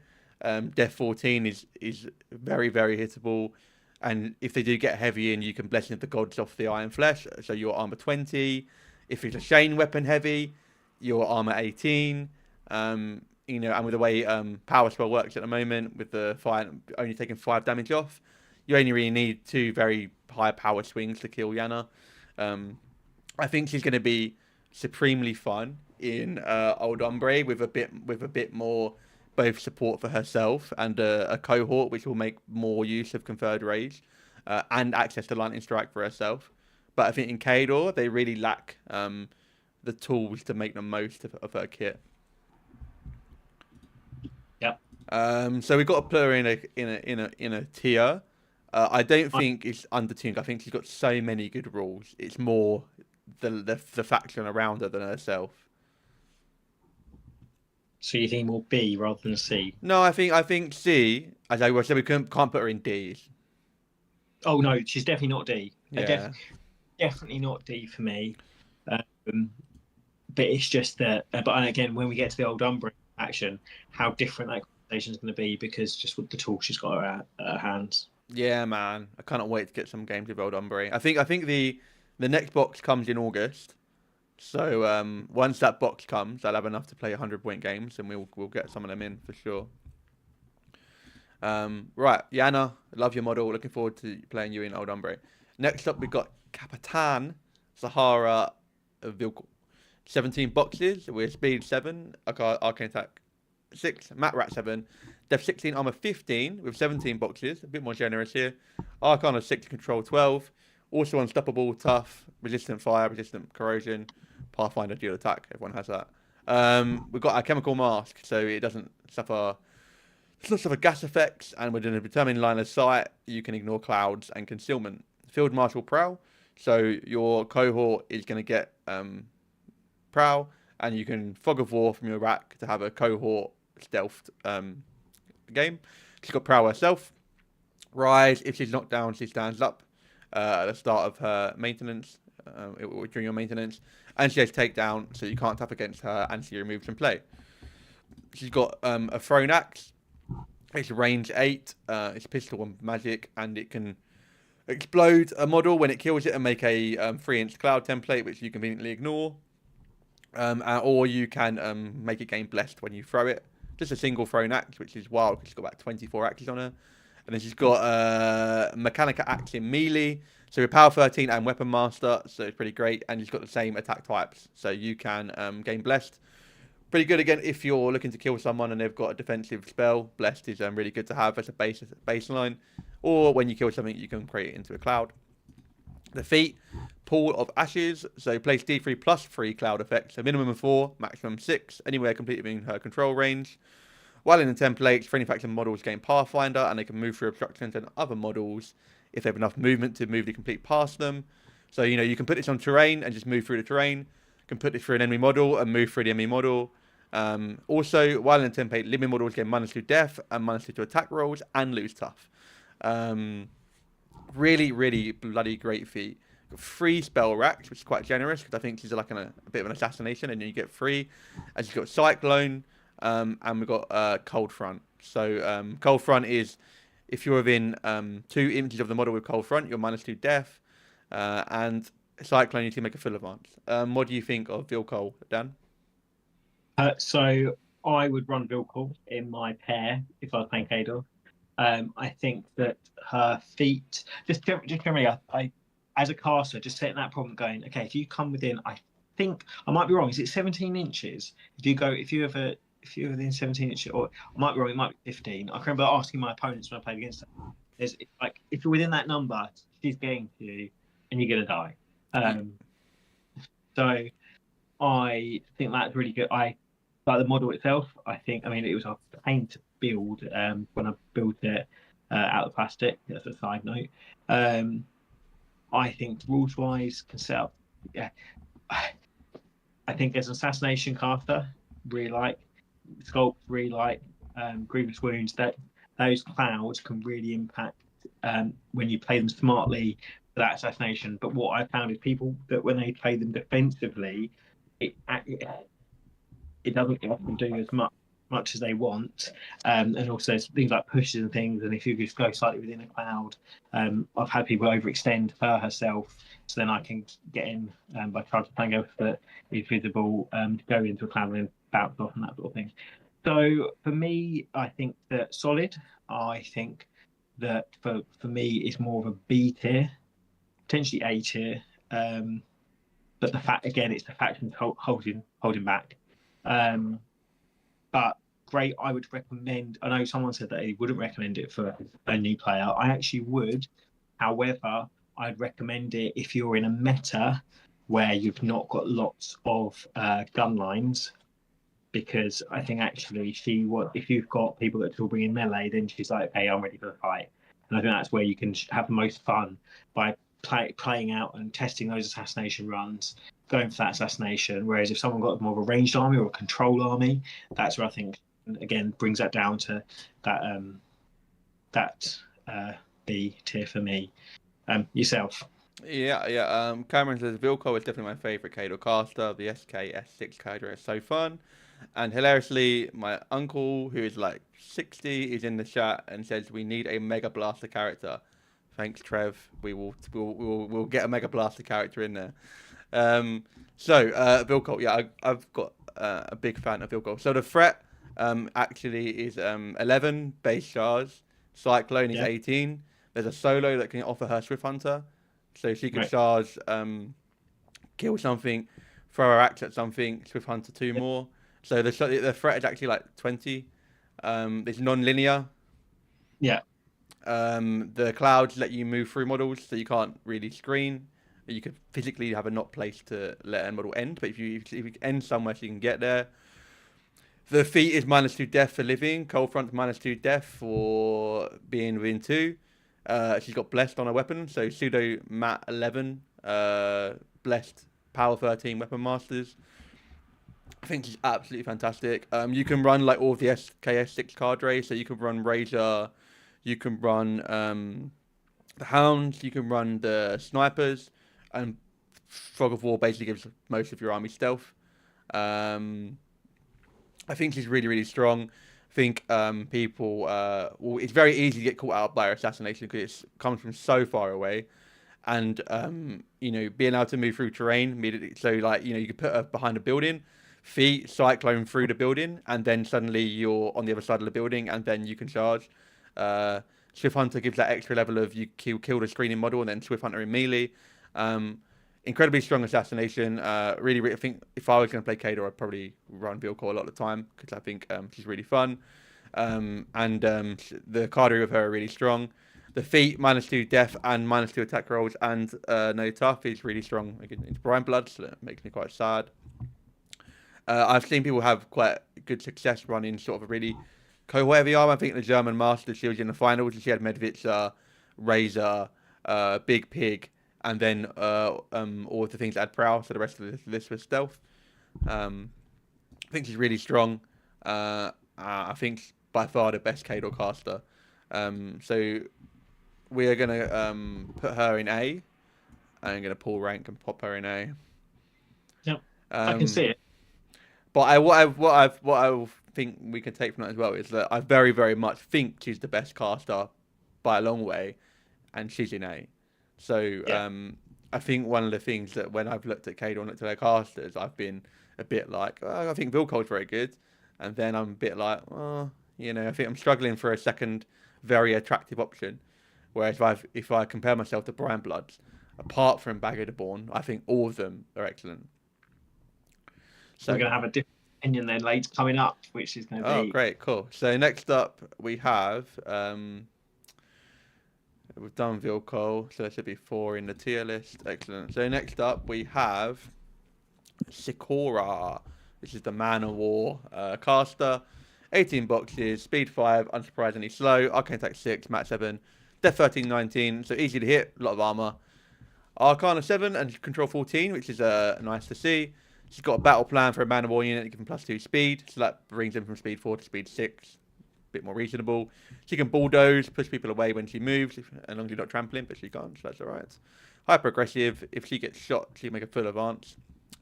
Def 14 is very, very hittable. And if they do get heavy in, you can Blessing of the Gods off the Iron Flesh, so your armor 20. If it's a Shane weapon heavy, your armor 18. And with the way Power Spell works at the moment, with the fire only taking 5 damage off, you only really need 2 very high power swings to kill Yana. I think she's going to be supremely fun in Old Umbre with a bit more both support for herself and a cohort which will make more use of Conferred Rage and access to Lightning Strike for herself. But I think in Khador they really lack the tools to make the most of her kit. Yep. So we got to put her in a tier. I don't think it's undertuned. I think she's got so many good rules. It's more the faction around her than herself. So you think more B rather than C? No, I think C. As I said, we can't put her in D. Oh no, she's definitely not D. Yeah. Definitely not D for me. But it's just that. But again, when we get to the Old Umbre action, how different that conversation is going to be, because just with the tool she's got at her hands. Yeah, man, I cannot wait to get some games with Old Umbre. I think the next box comes in August. So once that box comes, I'll have enough to play 100-point games, and we'll get some of them in for sure. Right, Yana, love your model. Looking forward to playing you in Old Umbre. Next up, we've got Kapitan, Zahara, Vilkul. 17 boxes with speed 7, arcane attack 6, mat rat 7, def 16, armor 15 with 17 boxes. A bit more generous here. Arcana 6, control 12. Also unstoppable, tough, resistant fire, resistant corrosion, Pathfinder dual attack. Everyone has that. We've got our chemical mask, so it doesn't suffer gas effects, and within a determined line of sight, you can ignore clouds and concealment. Field Marshal Prowl, so your cohort is going to get Prowl, and you can Fog of War from your rack to have a cohort stealthed game. She's got Prowl herself. Rise, if she's knocked down, she stands up at the start of her maintenance, during your maintenance, and she has takedown, so you can't tap against her, and she removes from play. She's got a thrown axe. It's range 8. It's pistol and magic, and it can explode a model when it kills it and make a 3-inch cloud template, which you conveniently ignore. Or you can make it gain blessed when you throw it. Just a single thrown axe, which is wild because she's got about 24 axes on her. And then she's got Mechanica axe in melee. So with power 13 and weapon master, so it's pretty great. And she's got the same attack types, so you can gain blessed. Pretty good again if you're looking to kill someone and they've got a defensive spell. Blessed is really good to have as a baseline. Or when you kill something, you can create it into a cloud. The feat, Pool of Ashes. So place D3 plus 3 cloud effects. So minimum of 4, maximum 6. Anywhere completely within her control range. While in the templates, friendly faction models gain Pathfinder and they can move through obstructions and other models if they have enough movement to move the complete past them. So, you can put this on terrain and just move through the terrain. You can put this through an enemy model and move through the enemy model. Also, while in the template, living models gain -2 death and -2 to attack rolls and lose tough. Really, really bloody great feat. Got 3 spell racks, which is quite generous because I think she's like a bit of an assassination, and then you get 3. And she's got Cyclone, and we've got Cold Front. So Cold Front is if you're within 2 inches of the model with Cold Front, you're -2 death, and Cyclone you can make a full advance. What do you think of Vilkul, Dan? So I would run Vilkul in my pair if I was playing Kador. I think that her feet, just generally, I as a caster, just setting that problem going. Okay, if you come within, I think I might be wrong. Is it 17 inches? If you're within 17 inches, or I might be wrong. It might be 15. I can remember asking my opponents when I played against them. There's like if you're within that number, she's getting to you, and you're gonna die. So I think that's really good. I like the model itself. It was a pain to build when I built it out of plastic. That's a side note. I think rules-wise can set up. Yeah, I think as an assassination caster, really like sculpt, really like grievous wounds. That those clouds can really impact when you play them smartly for that assassination. But what I found is people that when they play them defensively, it doesn't often do as much as they want, and also things like pushes and things. And if you just go slightly within a cloud, I've had people overextend her herself, so then I can get in by charging tango that is visible to go into a cloud and then bounce off and that sort of thing. So for me, I think that solid. I think that for me, it's more of a B tier, potentially A tier. But it's the factions holding back. But great, I would recommend. I know someone said that he wouldn't recommend it for a new player. I actually would. However, I'd recommend it if you're in a meta where you've not got lots of gun lines, because I think actually if you've got people that will bring in melee, then she's like, okay, I'm ready for the fight. And I think that's where you can have the most fun by playing out and testing those assassination runs, going for that assassination. Whereas if someone got more of a ranged army or a control army, that's where I think again brings that down to that B tier for me. Yourself? Yeah. Cameron says Vilkul is definitely my favourite Kador caster. The SKS6 cadre is so fun. And hilariously, my uncle, who is like 60, is in the chat and says we need a Mega Blaster character. Thanks, Trev. We'll get a Mega Blaster character in there. Vilkul, yeah, I've got a big fan of Vilkul. So the threat actually is 11 base charge. Cyclone is 18. There's a solo that can offer her Swift Hunter, so she can charge, kill something, throw her axe at something, Swift Hunter 2 more. So the threat is actually like 20. It's non-linear. Yeah. The clouds let you move through models, so you can't really screen. You could physically have a not place to let a model end, but if you end somewhere, so you can get there. The feat is -2 death for living. Cold Front -2 death for being within 2. She's got blessed on her weapon, so pseudo mat 11, blessed power 13 weapon masters. I think she's absolutely fantastic. You can run like all of the SKS6 cadre, so you can run Razor, you can run the Hounds, you can run the Snipers, and Fog of War basically gives most of your army stealth. I think she's really, really strong. think people well, it's very easy to get caught out by her assassination because it comes from so far away, and you know, being able to move through terrain immediately. So like, you know, you could put her behind a building, feet cyclone through the building, and then suddenly you're on the other side of the building, and then you can charge. Swift Hunter gives that extra level of you kill the screening model, and then Swift Hunter in melee. Incredibly strong assassination. Really, I think if I was going to play Kador, I'd probably run Vilkul a lot of the time because I think she's really fun. The cardary of her are really strong. The feat, -2 death and -2 attack rolls and no tough is really strong against Brian Blood, so that makes me quite sad. I've seen people have quite good success running sort of a really cohort heavy armor. I think the German Master, she was in the finals and she had Medvitzer, Razor, Big Pig, and then all of the things that had Prowl, so the rest of the list was stealth. I think she's really strong. I think by far the best Kador caster. So we are going to put her in A. I'm going to pull rank and pop her in A. Yep, I can see it. But what I think we can take from that as well is that I very, very much think she's the best caster by a long way, and she's in A. So yeah. I think one of the things that when I've looked at Kador and looked at their casters, I've been a bit like, oh, I think Vilkul's very good, and then I'm a bit like, oh, you know, I think I'm struggling for a second very attractive option. Whereas if I compare myself to Brian Bloods, apart from Bagger the Born, I think all of them are excellent. So we're going to have a different opinion then later coming up, which is going to be... Oh, great, cool. So next up we have... we've done Vilkul, so there should be 4 in the tier list. Excellent. So next up we have Sikora. This is the Man of War caster. 18 boxes, speed 5, unsurprisingly slow, arcane attack 6, mat 7, death 13, 19, so easy to hit, a lot of armor. Arcana 7 and control 14, which is nice to see. She's got a battle plan for a Man of War unit, given +2 speed, so that brings them from speed 4 to speed 6. A bit more reasonable. She can bulldoze, push people away when she moves, as long as you're not trampling, but she can't, so that's alright. Hyper aggressive, if she gets shot, she can make a full advance.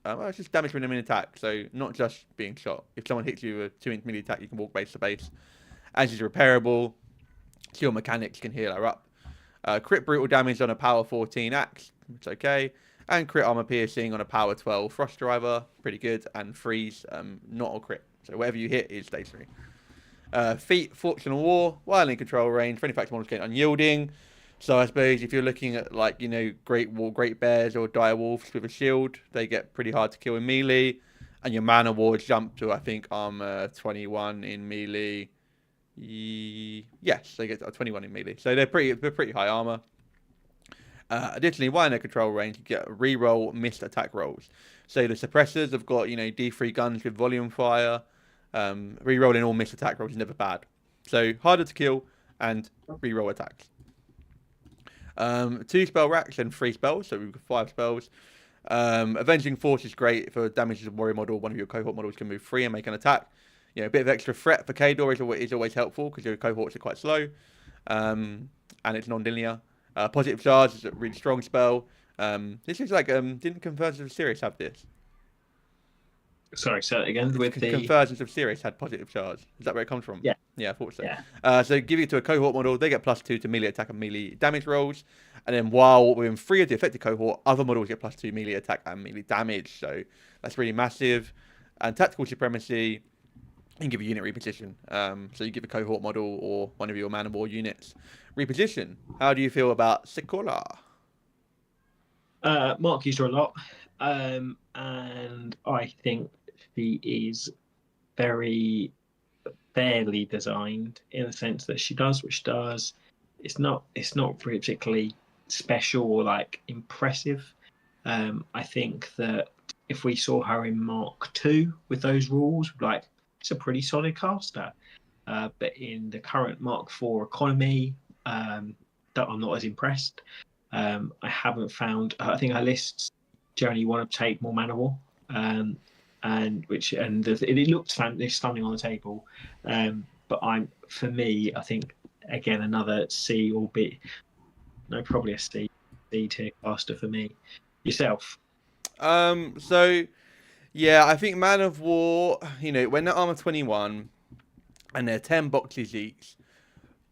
Well, it's just damage when I'm in attack, so not just being shot. If someone hits you with a 2-inch melee attack, you can walk base to base. As is repairable, Cure Mechanics can heal her up. Crit brutal damage on a power 14 axe, it's okay. And crit armor piercing on a power 12 frost driver, pretty good. And freeze, not a crit. So whatever you hit is stationary. Feat, Fortune of War, while in control range, friendly faction models get unyielding. So I suppose if you're looking at, like, you know, Great Bears or Dire Wolves with a shield, they get pretty hard to kill in melee. And your Man of War jump to, I think, armor 21 in melee. Yes, they get 21 in melee. So they're pretty high armor. Additionally, while in their control range, you get reroll missed attack rolls. So the suppressors have got, you know, D3 guns with volume fire. Rerolling all missed attack rolls is never bad. So harder to kill and reroll attacks. 2 spell racks and 3 spells, so we've got 5 spells. Avenging Force is great for damage as a warrior model. One of your cohort models can move free and make an attack. You know, a bit of extra threat for Kador is always helpful because your cohorts are quite slow, and it's non-linear. Positive Charge is a really strong spell. This is like didn't Convergence of Sirius have this? Sorry, say it again. With the Convergence of Sirius had Positive Charge. Is that where it comes from? Yeah. Yeah, I thought so. Yeah. So give it to a cohort model. They get +2 to melee attack and melee damage rolls. And then while within 3 of the affected cohort, other models get +2 melee attack and melee damage. So that's really massive. And Tactical Supremacy can give a unit reposition. So you give a cohort model or one of your Man of War units reposition. How do you feel about Sikora? Mark used her a lot. And I think she is very fairly designed in the sense that she does what she does. It's not particularly special or like impressive. I think that if we saw her in Mark II with those rules, like, it's a pretty solid caster. But in the current Mark IV economy, that I'm not as impressed. I haven't found. I think her lists generally want to take more Man of War, and it looked stunning on the table. But for me, I think again another C or B. No, probably a C tier caster for me. Yourself? So yeah, I think Man of War. You know, when they're armor 21, and they're 10 boxes each,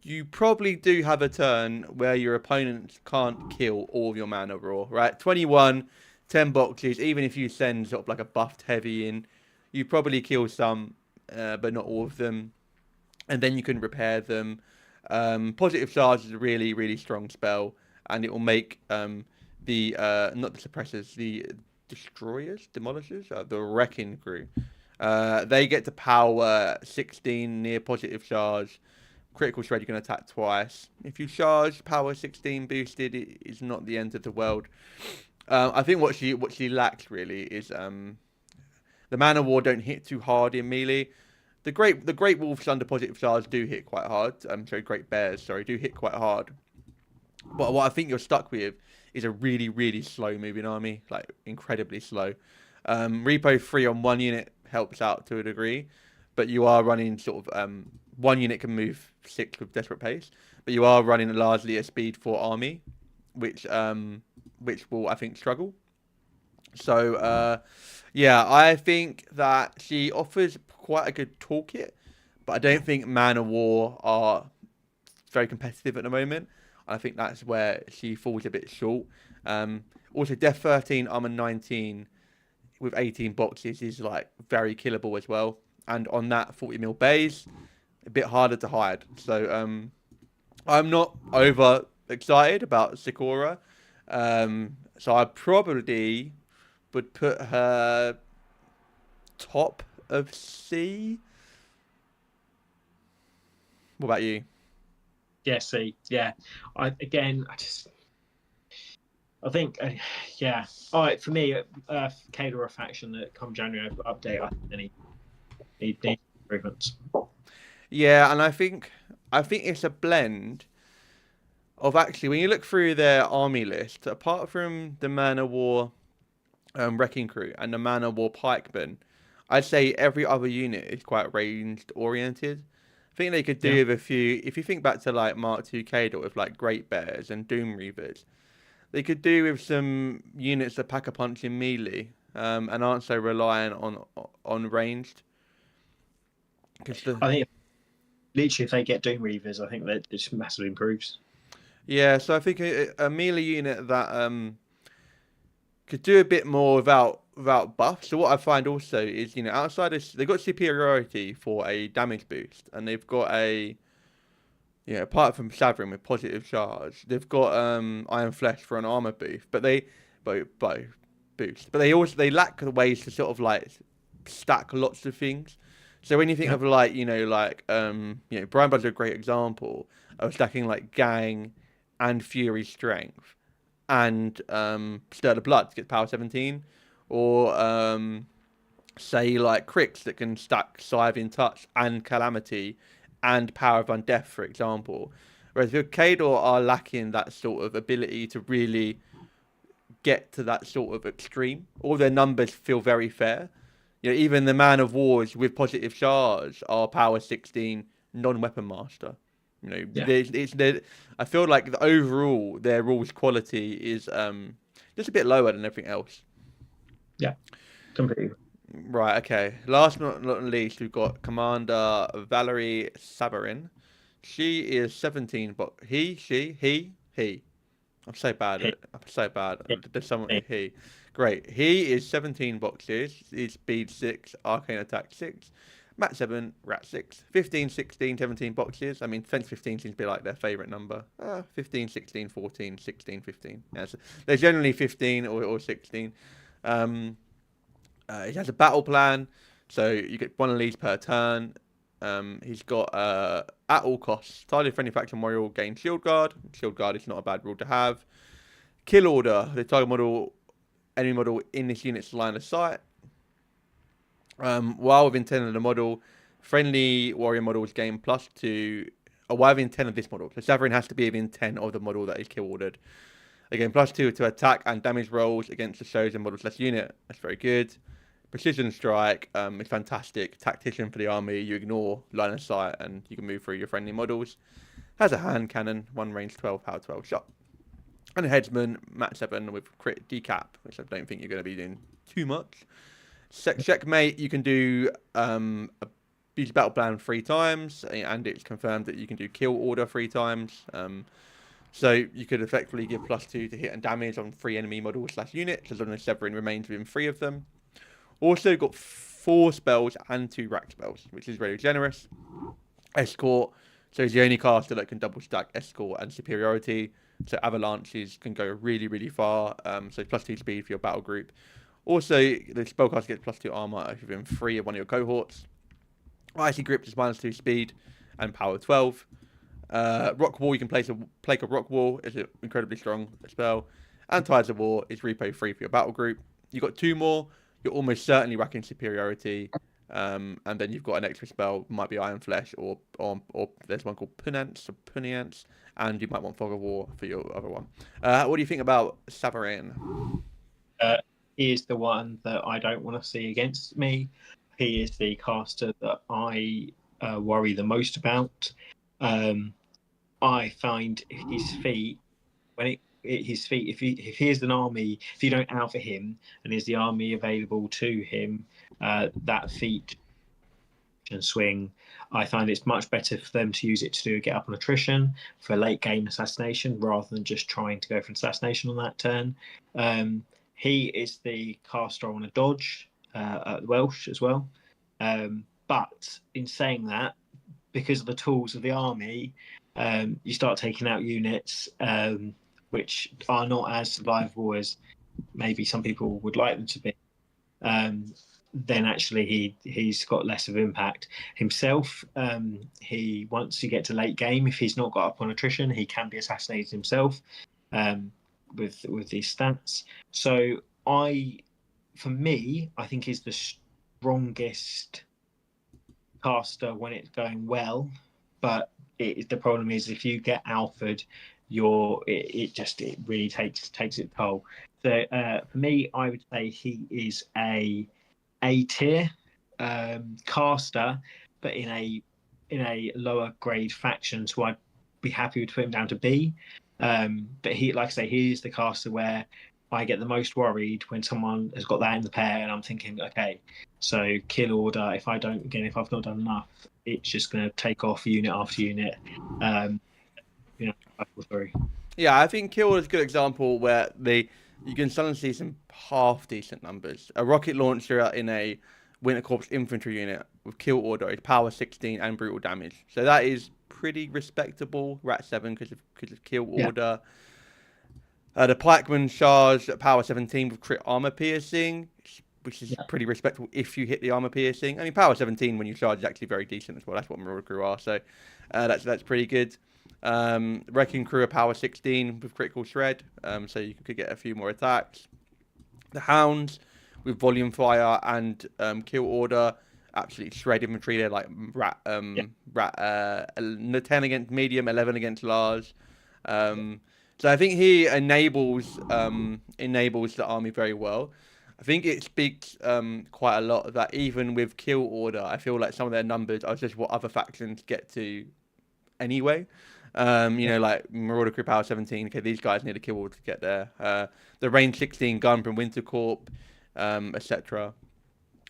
you probably do have a turn where your opponents can't kill all of your mana raw, right? 21, 10 boxes, even if you send sort of like a buffed heavy in, you probably kill some, but not all of them. And then you can repair them. Positive Charge is a really, really strong spell, and it will make the, not the suppressors, the destroyers, demolishers, the wrecking crew. They get to power 16 near positive charge. Critical shred, you can attack twice. If you charge, power 16 boosted, it is not the end of the world. I think what she lacks really is the mana war don't hit too hard in melee. The great wolves under positive charge do hit quite hard. Great bears, do hit quite hard. But what I think you're stuck with is a really, really slow moving army, like incredibly slow. Repo 3 on one unit helps out to a degree, but you are running sort of one unit can move 6 with desperate pace, but you are running largely a speed 4 army, which will, I think, struggle. So yeah, I think that she offers quite a good toolkit, but I don't think mana war are very competitive at the moment. I think that's where she falls a bit short. Also, Death 13, Armor 19 with 18 boxes is like very killable as well. And on that 40 mil base, a bit harder to hide. So I'm not over excited about Sikora. So I probably would put her top of C. What about you? Yeah, C. Yeah. I think, yeah. All right, for me, Kale or a faction that come January update, I think they need improvements. Yeah, and I think it's a blend of actually when you look through their army list, apart from the Mana War Wrecking Crew and the Mana War Pikemen, I'd say every other unit is quite ranged oriented. I think they could do with a few. If you think back to like Mark II Cador with like Great Bears and Doom Reavers, they could do with some units that pack a punch in melee and aren't so reliant on ranged. I think literally if they get Doom Reavers, I think that it just massively improves. Yeah, so I think a melee unit that could do a bit more without buff. So what I find also is, outside of, they've got superiority for a damage boost, and they've got apart from Savaryn with positive charge, they've got Iron Flesh for an armor boost, but they boost. But they lack the ways to sort of like stack lots of things. So when you think of Brian Bud's a great example of stacking like Gang and Fury Strength and Stir the Blood to get power 17, or say like Crix that can stack Scythe in Touch and Calamity and Power of Undeath, for example. Whereas the Kador are lacking that sort of ability to really get to that sort of extreme. All their numbers feel very fair. Even the Man of Wars with positive charge are power 16 non-weapon master. I feel like overall their rules quality is just a bit lower than everything else. Yeah, completely. Right, okay. Last but not least, we've got Commander Valerii Savaryn. She is 17, but he. I'm so bad at it. I'm so bad. There's someone he. Great. He is 17 boxes. He's speed 6, arcane attack 6, mat 7, rat 6, 15, 16, 17 boxes. I mean, Fence 15 seems to be like their favourite number. 15, 16, 14, 16, 15. Yeah, so they're generally 15 or 16. He has a battle plan, so you get one of these per turn. He's got at all costs, target friendly faction warrior gain shield guard. Shield guard is not a bad rule to have. Kill order, the target model, enemy model in this unit's line of sight. While within 10 of the model, friendly warrior models gain +2. While within 10 of this model, so Savaryn has to be within 10 of the model that is kill ordered. Again, +2 to attack and damage rolls against the chosen model's less unit. That's very good. Precision strike is fantastic. Tactician for the army. You ignore line of sight and you can move through your friendly models. Has a hand cannon, 1 range 12, power 12 shot. And a headsman, mat 7 with crit decap, which I don't think you're going to be doing too much. Checkmate, you can do a use battle plan 3 times, and it's confirmed that you can do kill order 3 times. So you could effectively give +2 to hit and damage on 3 enemy models/units, as long as Savaryn remains within 3 of them. Also got 4 spells and 2 rack spells, which is very generous. Escort, so he's the only caster that can double stack Escort and Superiority. So Avalanches can go really, really far. So +2 speed for your battle group. Also, the spellcaster gets +2 armor if you're within 3 of one of your cohorts. Icy Grip is -2 speed and power 12. Rock Wall, you can place a Rock Wall. It's an incredibly strong spell. And Tides of War is repo 3 for your battle group. You've got 2 more. You're almost certainly racking Superiority. And then you've got an extra spell, might be Iron Flesh, or there's one called Puniance, and you might want Fog of War for your other one. What do you think about Savaryn? He is the one that I don't want to see against me. He is the caster that I worry the most about. I find his feat, if he is an army, if you don't alpha him and is the army available to him, that feat can swing. I find it's much better for them to use it to get up on attrition for late game assassination rather than just trying to go for an assassination on that turn. He is the caster I want to dodge at Welsh as well. But in saying that, because of the tools of the army, you start taking out units which are not as survivable as maybe some people would like them to be. Then actually he's got less of impact himself. Once you get to late game, if he's not got up on attrition, he can be assassinated himself with these stats. So I think he's the strongest caster when it's going well, but the problem is if you get alphaed, it really takes its toll. So for me, I would say he is a tier caster, but in a lower grade faction. So I'd be happy to put him down to B. But he, like I say, he is the caster where I get the most worried when someone has got that in the pair, and I'm thinking, okay, so kill order. If I've not done enough, it's just going to take off unit after unit. I feel sorry. Yeah, I think kill order is a good example where you can suddenly see some half decent numbers. A rocket launcher in a Winter Korps infantry unit with kill order is power 16 and brutal damage. So that is pretty respectable. Rat 7 because of kill order. The pikeman charge at power 17 with crit armor piercing, which is pretty respectable if you hit the armor piercing. I mean, power 17 when you charge is actually very decent as well. That's what Marauder Crew are. So that's pretty good. Wrecking Crew at power 16 with critical shred, so you could get a few more attacks. The Hounds with volume fire and kill order, absolutely shred infantry. They're like 10 against medium, 11 against large. So I think he enables the army very well. I think it speaks quite a lot that even with kill order, I feel like some of their numbers are just what other factions get to anyway. Like Marauder Crew power 17. Okay, these guys need a kill order to get there. The range 16 gun from Winter Korps, etc.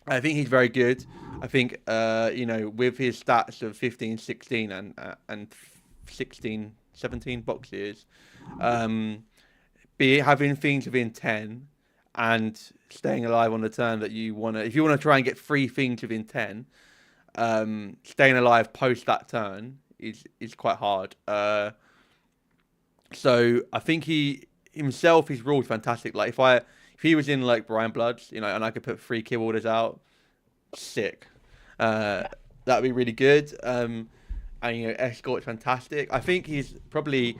I think he's very good. I think with his stats of 15, 16, and 16, 17 boxes, having things within 10 and staying alive on the turn that you want to. If you want to try and get 3 things within 10, staying alive post that turn is quite hard. So I think his rule's fantastic. Like if he was in like Brian Bloods, and I could put 3 kill orders out, sick. That'd be really good. And Escort's fantastic. I think he's probably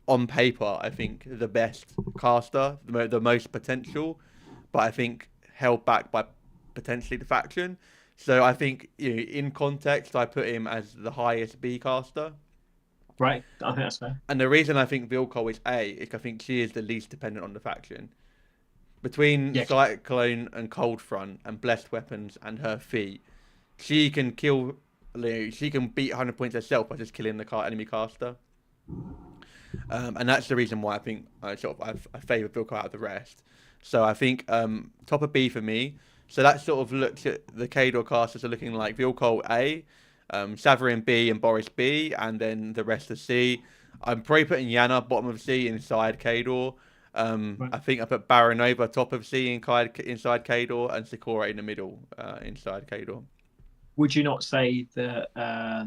on paper, I think the best caster, the most potential, but I think held back by potentially the faction. So I think in context, I put him as the highest B caster. Right, I think that's fair. And the reason I think Vilkul is A is I think she is the least dependent on the faction. Between Cyclone and Cold Front and Blessed Weapons and her feet, she can kill. She can beat 100 points herself by just killing the enemy caster. And that's the reason why I think I favour Vilkul out of the rest. So I think top of B for me. So that sort of looks at the Kador casters are looking like Vilkul A, Savaryn B, and Boris B, and then the rest of C. I'm probably putting Yana bottom of C inside Kador. Right. I think I put Baranova top of C inside Kador, and Sikora in the middle inside Kador. Would you not say that I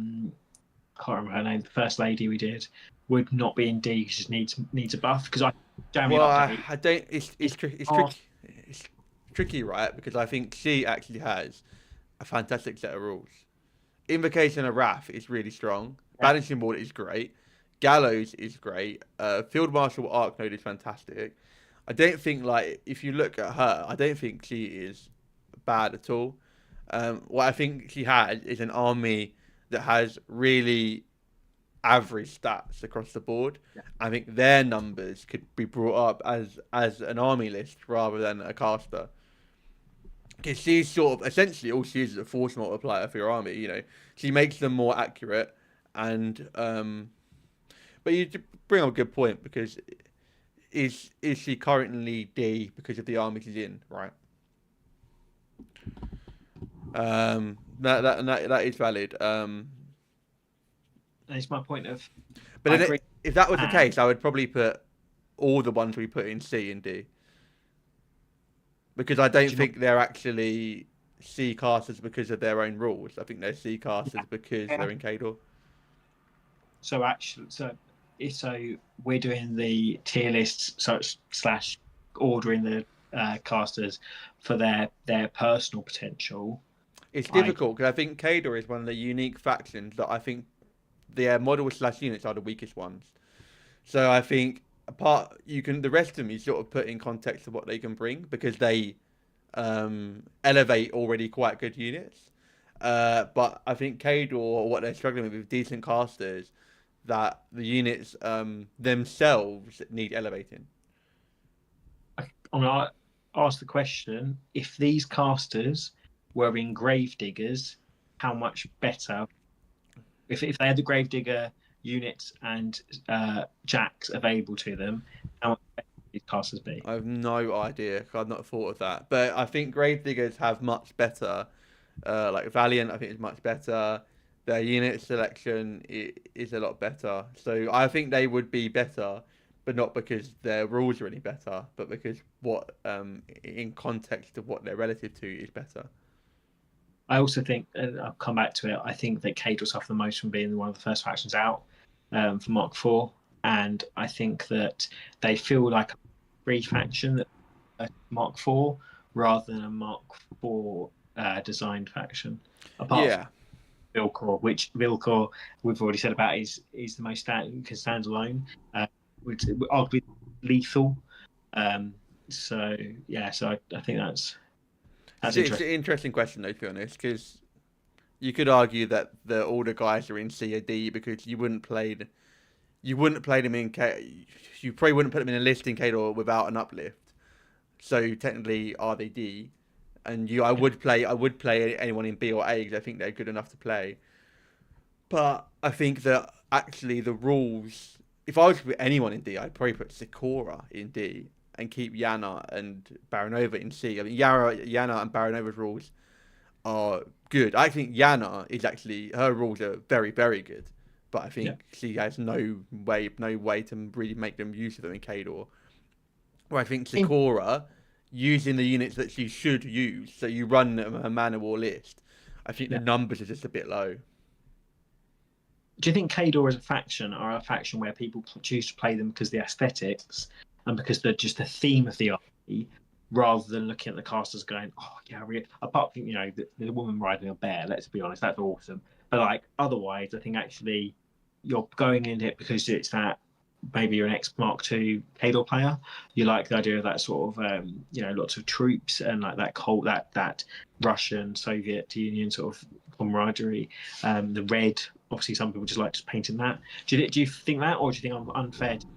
can't remember her name, the first lady we did, would not be in D because she needs a buff? Because I generally Well, update. I don't. It's tricky. It's tricky, right? Because I think she actually has a fantastic set of rules. Invocation of Wrath is really strong. Yeah. Banishing Ward is great. Gallows is great. Field Marshal Arknode is fantastic. I don't think, like, if you look at her, I don't think she is bad at all. What I think she has is an army that has really average stats across the board. Yeah. I think their numbers could be brought up as an army list rather than a caster. Because she's sort of essentially all she is a force multiplier for your army. You know, she makes them more accurate, and but you bring up a good point because is she currently D because of the army she's in, right? That is valid. And it's my point of. But then if that was the case, I would probably put all the ones we put in C and D. Because I don't think they're actually C casters because of their own rules. I think they're C casters because they're in Kador. So we're doing the tier lists slash ordering the casters for their personal potential. It's difficult because I think Kador is one of the unique factions that I think their models / units are the weakest ones. So I think the rest of them you sort of put in context of what they can bring because they elevate already quite good units. But I think Kador, what they're struggling with decent casters, that the units themselves need elevating. I'm gonna ask the question: if these casters were in Gravediggers, how much better? If they had the Gravedigger units and jacks available to them, how much better would these casters be? I have no idea. I've not thought of that. But I think Gravediggers have much better. Like Valiant, I think is much better. Their unit selection is a lot better. So I think they would be better, but not because their rules are any better, but because what in context of what they're relative to is better. I also think, and I'll come back to it, I think that Kador suffered the most from being one of the first factions out for Mark IV. And I think that they feel like a free faction, a Mark IV, rather than a Mark IV designed faction. Apart from Vilkul, which Vilkul, we've already said about, is the most can stand alone, which arguably lethal. So I think that's it's an interesting question, though, to be honest, because you could argue that all the guys are in C or D because you wouldn't play them in K. You probably wouldn't put them in a list in Kador without an uplift. So technically, are they D? And I would play anyone in B or A because I think they're good enough to play. But I think that actually the rules, if I was to put anyone in D, I'd probably put Sikora in D and keep Yana and Baranova in C. I mean, Yana and Baranova's rules are good. I think Yana is actually, her rules are very, very good. But I think she has no way to really make them use of them in Kador. Where I think Sikora, using the units that she should use, so you run a Man of War list, I think the numbers are just a bit low. Do you think Kador as a faction are a faction where people choose to play them because of the aesthetics and because they're just the theme of the army, rather than looking at the casters going, oh yeah, apart from the woman riding a bear, let's be honest, that's awesome. But like otherwise, I think actually you're going into it because it's that maybe you're an ex-Mark II Kador player. You like the idea of that sort of lots of troops and like that Russian Soviet Union sort of camaraderie. The red, obviously, some people just like just painting that. Do you think that, or do you think I'm unfair to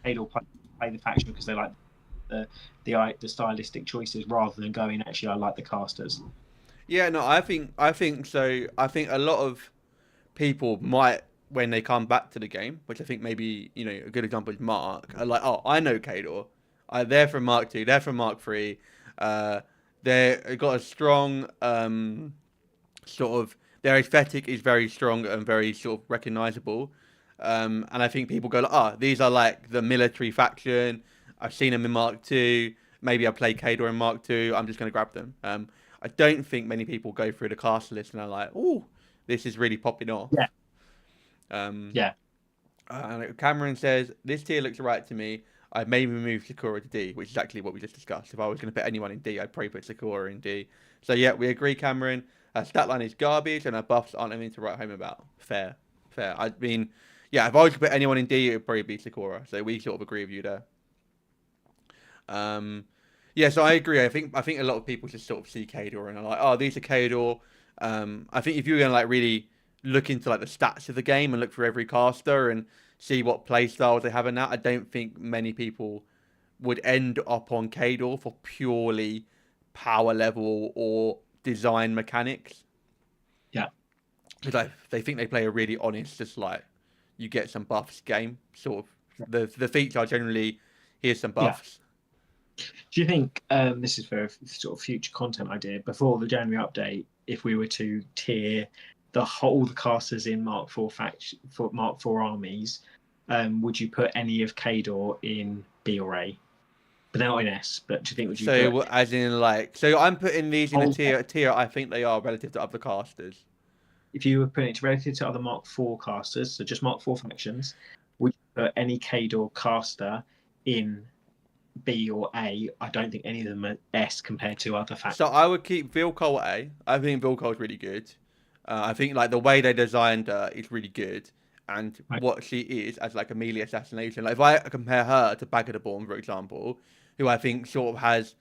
Kador play the faction because they like the stylistic choices rather than going, actually I like the casters? Yeah, no, I think so. I think a lot of people might, when they come back to the game, which I think maybe a good example is Mark, are like, oh, I know Kador. They're from Mark II, they're from Mark III. they've got a strong sort of their aesthetic is very strong and very sort of recognizable. And I think people go like, these are like the military faction. I've seen them in Mark Two. Maybe I play Kador in Mark Two. I'm just going to grab them. I don't think many people go through the cast list and are like, oh, this is really popping off. Yeah. Um, Yeah. And Cameron says, this tier looks right to me. I'd maybe move Sikora to D, which is actually what we just discussed. If I was going to put anyone in D, I'd probably put Sikora in D. So yeah, we agree, Cameron. Her stat line is garbage and her buffs aren't anything to write home about. Fair. I mean, yeah, if I was to put anyone in D, it would probably be Sikora. So we sort of agree with you there. Yeah, so I agree. I think a lot of people just sort of see Kador and are like, oh, these are Kador. I think if you were going to like really look into like the stats of the game and look for every caster and see what play styles they have in that, I don't think many people would end up on Kador for purely power level or design mechanics. Yeah. Because they think they play a really honest, just like you get some buffs game. Sort of the feats are generally here's some buffs. Yeah. Do you think this is for a sort of future content idea before the January update? If we were to tier all the casters in Mark IV for Mark IV armies, would you put any of Kador in B or A? But they're not in S. But do you think would you? So as in like, so I'm putting these in a tier. I think they are relative to other casters. If you were putting it relative to other Mark IV casters, so just Mark IV factions, would you put any Kador caster in B or A? I don't think any of them are S compared to other factions. So I would keep Vilkul A. I think Vilkul is really good. I think like the way they designed her is really good, and what she is as like a melee assassination. Like if I compare her to Bag of the Born, for example, who I think sort of has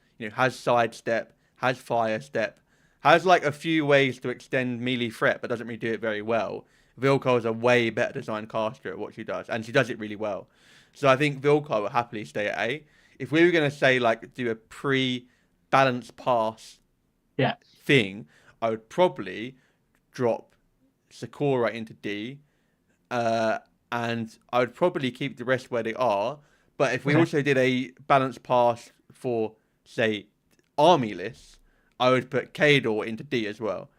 sidestep, has fire step, has like a few ways to extend melee threat, but doesn't really do it very well. Vilkul is a way better designed caster at what she does, and she does it really well. So I think Vilkul will happily stay at A. If we were going to say, like, do a pre-balanced pass thing, I would probably drop Sikora into D, and I would probably keep the rest where they are. But if we also did a balanced pass for, say, army lists, I would put Kador into D as well.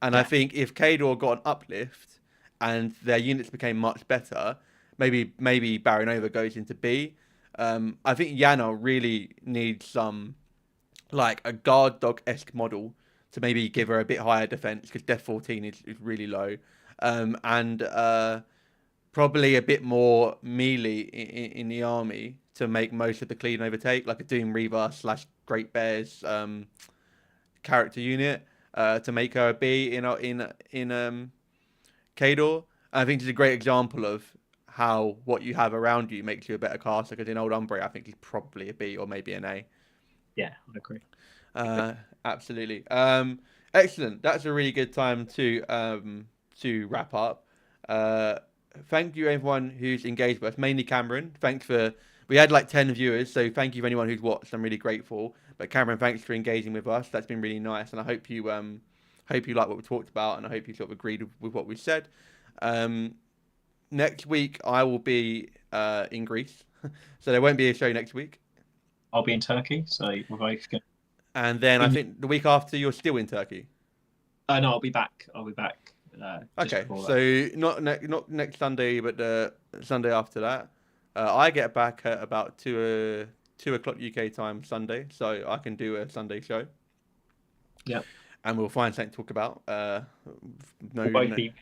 And I think if Kador got an uplift and their units became much better, maybe Baranova goes into B. I think Yana really needs some, like, a guard dog-esque model to maybe give her a bit higher defense, because Def 14 is really low. And probably a bit more melee in the army to make most of the clean overtake, like a Doom Reaver / Great Bears character unit to make her a B in Kador. I think it's a great example of how what you have around you makes you a better caster, because in Old Umbre, I think he's probably a B or maybe an A. Yeah, I agree. Absolutely. Excellent. That's a really good time to wrap up. Thank you everyone who's engaged with us, mainly Cameron. We had like 10 viewers, so thank you for anyone who's watched. I'm really grateful. But Cameron, thanks for engaging with us. That's been really nice, and I hope you like what we talked about, and I hope you sort of agreed with what we said. Next week I will be in Greece, so there won't be a show next week. I'll be in Turkey, so we're both going. And then I think the week after you're still in Turkey. No, I'll be back. Okay, so not next Sunday, but the Sunday after that. I get back at about 2 o'clock UK time Sunday, so I can do a Sunday show. Yeah. And we'll find something to talk about. We'll both be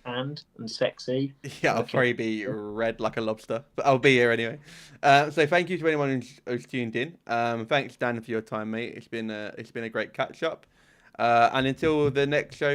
and sexy. Yeah, I'll probably be red like a lobster, but I'll be here anyway. So thank you to anyone who's tuned in. Thanks, Dan, for your time, mate. It's been a great catch up. And until the next show.